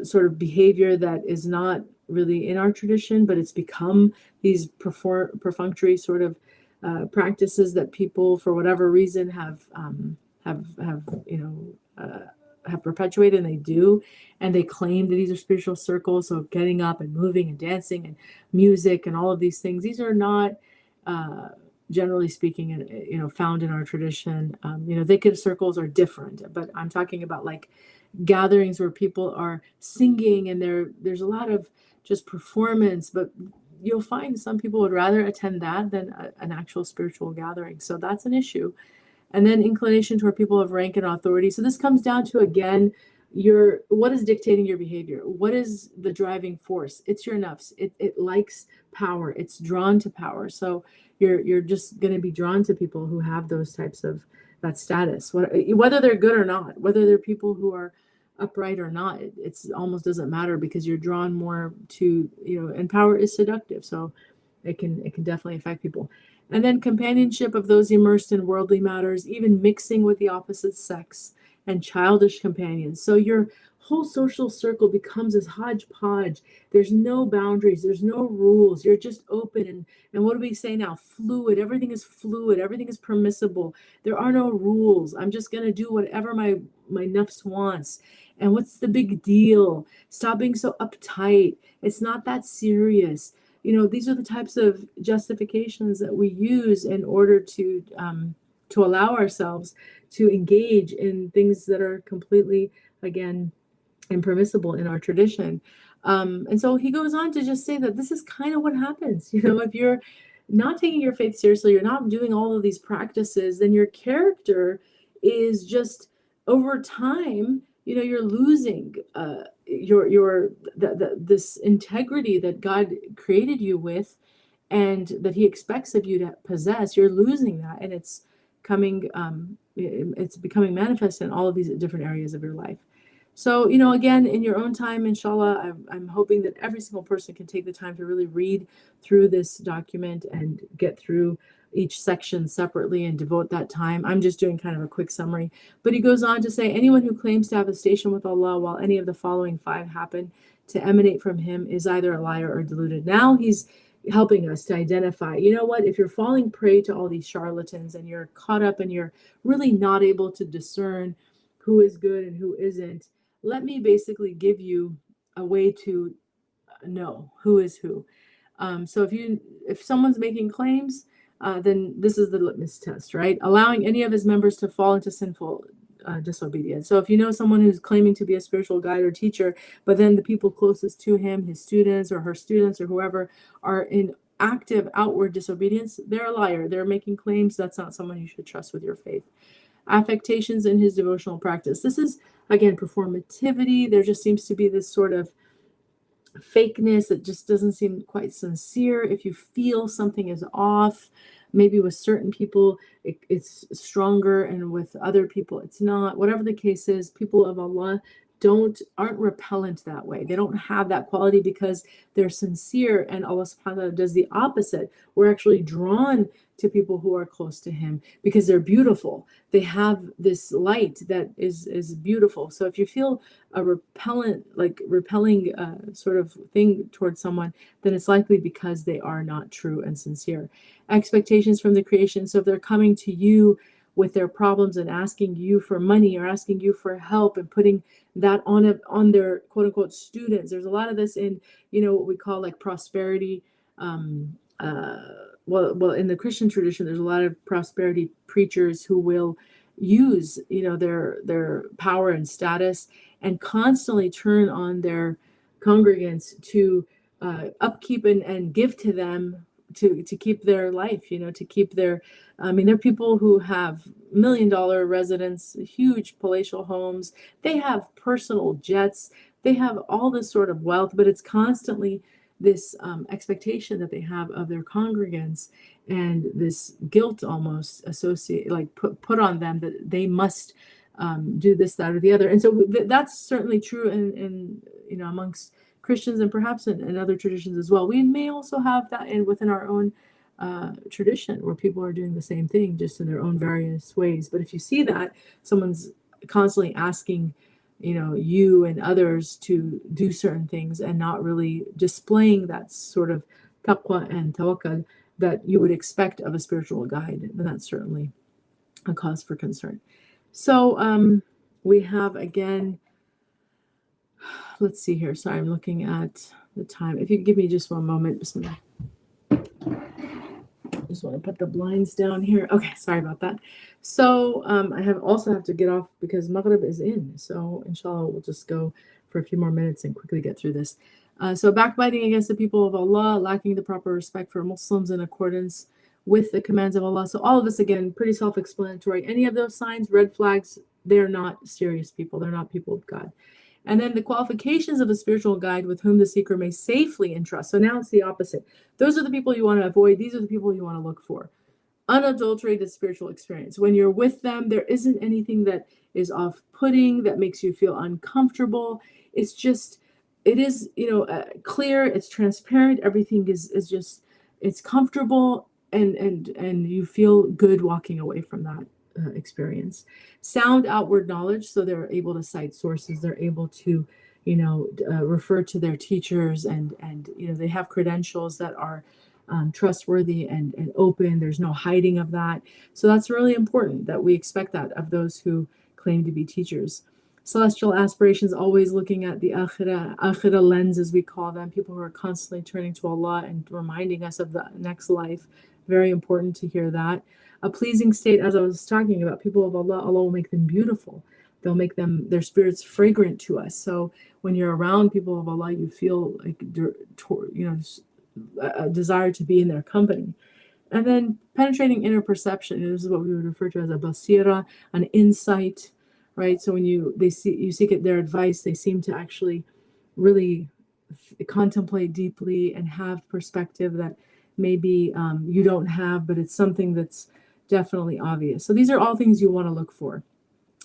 sort of behavior that is not really in our tradition, but it's become these perfunctory sort of practices that people, for whatever reason, have perpetuated, and they do, and they claim that these are spiritual circles. So getting up and moving and dancing and music and all of these things, these are not generally speaking, found in our tradition. Dhikr circles are different, but I'm talking about like gatherings where people are singing and there's a lot of just performance, but you'll find some people would rather attend that than an actual spiritual gathering. So that's an issue. And then inclination toward people of rank and authority. So this comes down to, again, what is dictating your behavior? What is the driving force? It's your nafs. It likes power. It's drawn to power. So you're just going to be drawn to people who have those types of that status, whether they're good or not, whether they're people who are upright or not. It's almost doesn't matter, because you're drawn more to, and power is seductive. So it can definitely affect people. And then companionship of those immersed in worldly matters, even mixing with the opposite sex, and childish companions. So your whole social circle becomes this hodgepodge. There's no boundaries. There's no rules. You're just open. And what do we say now? Fluid. Everything is fluid. Everything is permissible. There are no rules. I'm just going to do whatever my nafs wants. And what's the big deal? Stop being so uptight. It's not that serious. These are the types of justifications that we use in order to allow ourselves to engage in things that are completely, again, impermissible in our tradition. And so he goes on to just say that this is kind of what happens. If you're not taking your faith seriously, you're not doing all of these practices, then your character is just, over time, you're losing this integrity that God created you with, and that he expects of you to possess. You're losing that, and it's becoming manifest in all of these different areas of your life. So, again, in your own time, inshallah, I'm hoping that every single person can take the time to really read through this document and get through each section separately and devote that time. I'm just doing kind of a quick summary. But he goes on to say, anyone who claims to have a station with Allah while any of the following 5 happen to emanate from him is either a liar or deluded. Now he's helping us to identify, if you're falling prey to all these charlatans and you're caught up and you're really not able to discern who is good and who isn't, let me basically give you a way to know who is who. So if someone's making claims, then this is the litmus test, right? Allowing any of his members to fall into sinful disobedience. So if you know someone who's claiming to be a spiritual guide or teacher, but then the people closest to him, his students or her students or whoever, are in active outward disobedience, they're a liar. They're making claims. That's not someone you should trust with your faith. Affectations in his devotional practice. This is, again, performativity. There just seems to be this sort of fakeness that just doesn't seem quite sincere. If you feel something is off, maybe with certain people it's stronger and with other people it's not. Whatever the case is, people of Allah, aren't repellent that way. They don't have that quality because they're sincere, and Allah subhanahu wa ta'ala does the opposite. We're actually drawn to people who are close to him because they're beautiful. They have this light that is beautiful. So if you feel a repelling sort of thing towards someone, then it's likely because they are not true and sincere. Expectations from the creation. So if they're coming to you with their problems and asking you for money or asking you for help and putting that on their quote unquote students. There's a lot of this in, what we call like prosperity. Well, in the Christian tradition, there's a lot of prosperity preachers who will use, their power and status and constantly turn on their congregants to upkeep and give to them to keep their life, to keep their, there are people who have $1 million residence, huge palatial homes. They have personal jets. They have all this sort of wealth, but it's constantly this expectation that they have of their congregants and this guilt almost associated, like put on them that they must do this, that, or the other. And so that's certainly true in amongst Christians and perhaps in other traditions as well. We may also have that within our own tradition where people are doing the same thing just in their own various ways. But if you see that someone's constantly asking, you and others to do certain things and not really displaying that sort of taqwa and tawakkul that you would expect of a spiritual guide, then that's certainly a cause for concern. So we have again, let's see here. Sorry, I'm looking at the time. If you could give me just one moment. Bismillah. Just want to put the blinds down here. Okay, sorry about that. So I also have to get off because Maghrib is in. So inshallah, we'll just go for a few more minutes and quickly get through this. So backbiting against the people of Allah, lacking the proper respect for Muslims in accordance with the commands of Allah. So all of this, again, pretty self-explanatory. Any of those signs, red flags, they're not serious people. They're not people of God. And then the qualifications of a spiritual guide with whom the seeker may safely entrust. So now it's the opposite. Those are the people you want to avoid. These are the people you want to look for. Unadulterated spiritual experience. When you're with them, there isn't anything that is off-putting, that makes you feel uncomfortable. It's just, it is, clear, it's transparent. Everything is just, it's comfortable and you feel good walking away from that experience. Sound outward knowledge, so they're able to cite sources, they're able to refer to their teachers, and they have credentials that are trustworthy and open. There's no hiding of that. So that's really important that we expect that of those who claim to be teachers. Celestial aspirations, always looking at the akhirah lens, as we call them, people who are constantly turning to Allah and reminding us of the next life. Very important to hear that. A pleasing state, as I was talking about, people of Allah, Allah will make them beautiful. They'll make their spirits fragrant to us. So when you're around people of Allah, you feel like, a desire to be in their company. And then penetrating inner perception. This is what we would refer to as a basira, an insight, right? So when you seek their advice, they seem to actually really contemplate deeply and have perspective that maybe you don't have, but it's something that's definitely obvious. So these are all things you want to look for.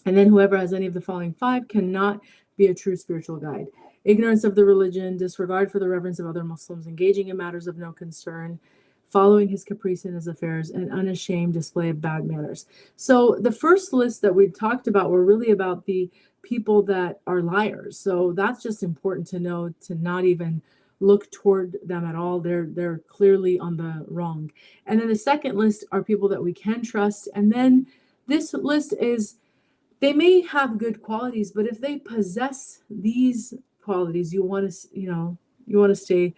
And then whoever has any of the following 5 cannot be a true spiritual guide. Ignorance of the religion, disregard for the reverence of other Muslims, engaging in matters of no concern, following his caprice in his affairs, and unashamed display of bad manners. So the first list that we talked about were really about the people that are liars. So that's just important to know, to not even look toward them at all. They're clearly on the wrong. And then the second list are people that we can trust. And then this list is, they may have good qualities, but if they possess these qualities, you want to stay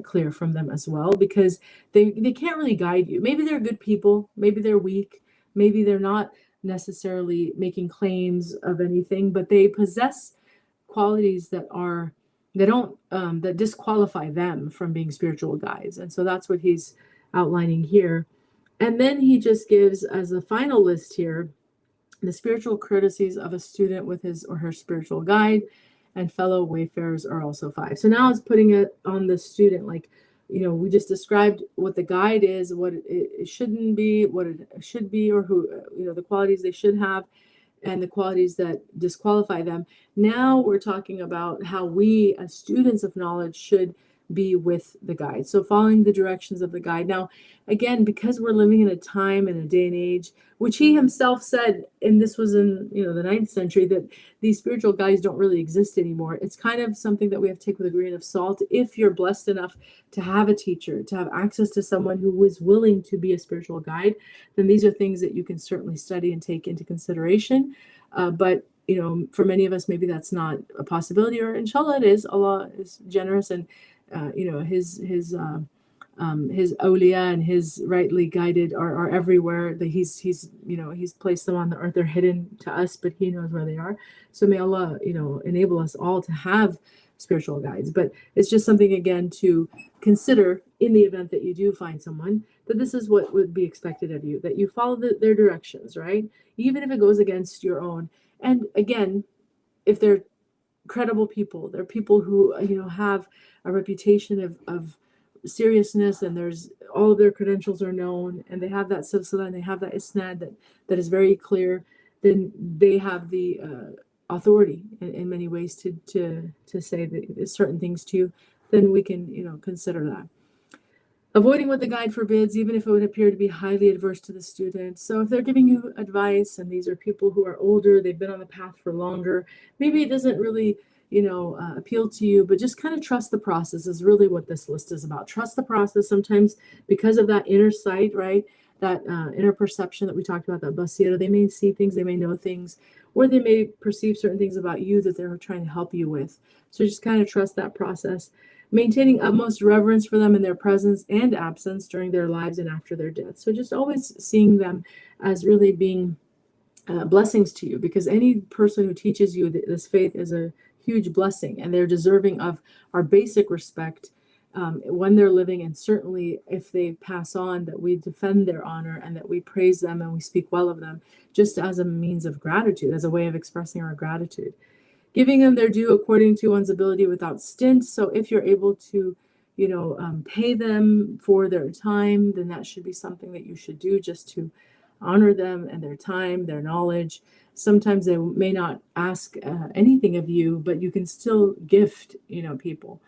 clear from them as well, because they can't really guide you. Maybe they're good people, maybe they're weak, maybe they're not necessarily making claims of anything, but they possess qualities that disqualify them from being spiritual guides. And so that's what he's outlining here. And then he just gives as a final list here the spiritual courtesies of a student with his or her spiritual guide, and fellow wayfarers are also 5. So now it's putting it on the student, like, we just described what the guide is, what it shouldn't be, what it should be, or who, the qualities they should have. and the qualities that disqualify them. Now we're talking about how we, as students of knowledge, should be with the guide. So following the directions of the guide. Now, again, because we're living in a time and a day and age, which he himself said, and this was in the 9th century, that these spiritual guides don't really exist anymore. It's kind of something that we have to take with a grain of salt. If you're blessed enough to have a teacher, to have access to someone who is willing to be a spiritual guide, then these are things that you can certainly study and take into consideration. But for many of us, maybe that's not a possibility, or inshallah it is. Allah is generous, and his awliya and his rightly guided are everywhere. That he's placed them on the earth. They're hidden to us, but he knows where they are. So may Allah enable us all to have spiritual guides. But it's just something, again, to consider in the event that you do find someone, that this is what would be expected of you, that you follow their directions, right? Even if it goes against your own. And again, if they're credible people, they're people who have a reputation of seriousness, and there's all of their credentials are known, and they have that silsila and they have that isnad that is very clear, then they have the authority in many ways to say certain things to you, then we can consider that. Avoiding what the guide forbids, even if it would appear to be highly adverse to the student. So if they're giving you advice, and these are people who are older, they've been on the path for longer, maybe it doesn't really appeal to you, but just kind of trust the process is really what this list is about. Trust the process. Sometimes because of that inner sight, right, that inner perception that we talked about, that basira, they may see things, they may know things, or they may perceive certain things about you that they're trying to help you with. So just kind of trust that process. Maintaining utmost reverence for them in their presence and absence during their lives and after their death. So just always seeing them as really being blessings to you, because any person who teaches you this faith is a huge blessing, and they're deserving of our basic respect when they're living, and certainly if they pass on, that we defend their honor and that we praise them and we speak well of them, just as a means of gratitude, as a way of expressing our gratitude. Giving them their due according to one's ability without stint. So if you're able to, pay them for their time, then that should be something that you should do, just to honor them and their time, their knowledge. Sometimes they may not ask anything of you, but you can still gift, people.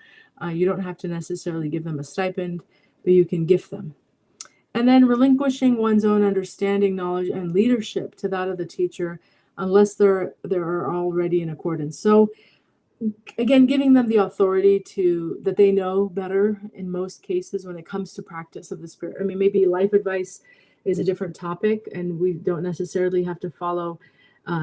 You don't have to necessarily give them a stipend, but you can gift them. And then relinquishing one's own understanding, knowledge, and leadership to that of the teacher, unless they're already in accordance. So again, giving them the authority that they know better in most cases when it comes to practice of the spirit. I mean, maybe life advice is a different topic, and we don't necessarily have to follow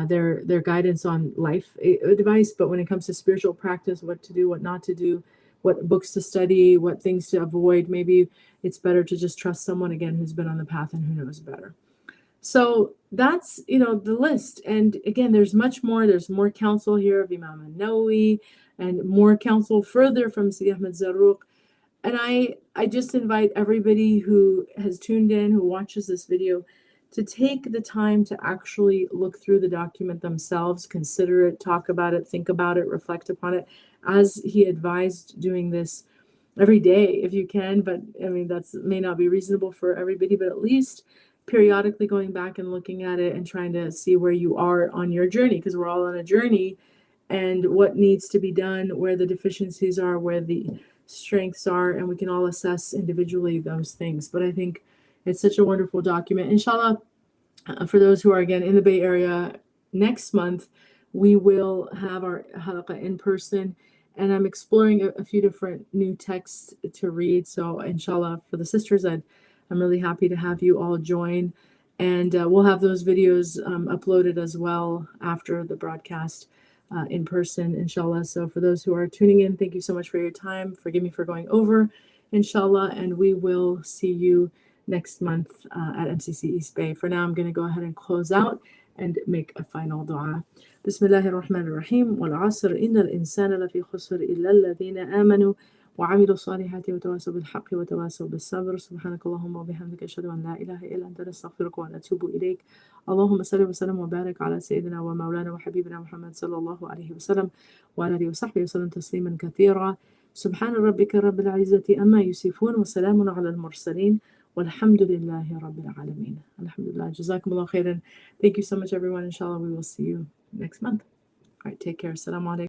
their guidance on life advice, but when it comes to spiritual practice, what to do, what not to do, what books to study, what things to avoid, maybe it's better to just trust someone, again, who's been on the path and who knows better. So that's, the list. And again, there's much more. There's more counsel here of Imam al-Nawawi, and more counsel further from Sidi Ahmad Zarruq. And I just invite everybody who has tuned in, who watches this video, to take the time to actually look through the document themselves, consider it, talk about it, think about it, reflect upon it, as he advised doing this every day if you can. But I mean, that's may not be reasonable for everybody, but at least periodically going back and looking at it and trying to see where you are on your journey, because we're all on a journey, and what needs to be done, where the deficiencies are, where the strengths are, and we can all assess individually those things. But I think it's such a wonderful document. Inshallah, for those who are, again, in the Bay Area, next month we will have our Halaqa in person, and I'm exploring a few different new texts to read. So inshallah, for the sisters, I'm really happy to have you all join, and we'll have those videos uploaded as well after the broadcast in person, inshallah. So for those who are tuning in, thank you so much for your time. Forgive me for going over, inshallah, and we will see you next month at MCC East Bay. For now, I'm going to go ahead and close out and make a final dua. Bismillahir Rahmanir Rahim. Wal asr innal insana lafi khusr illa alladhina amanu وعملوا الصالحات وتواصوا بالحق وتواصوا بالصبر سبحانك اللهم وبحمدك أشهد أن لا إله إلا أنت نستغفرك ونتوب إليك اللهم صل وسلم وبارك على سيدنا ومولانا وحبيبنا محمد صلى الله عليه وسلم وعلى آله وصحبه وسلم تسليما كثيرا سبحان ربك رب العزة أما يصفون وسلام على المرسلين Walhamdulillahi Rabbil Alameen. Alhamdulillah. Jazakumullah khairan. Thank you so much, everyone. Inshallah, we will see you next month. All right, take care. Assalamu alaikum.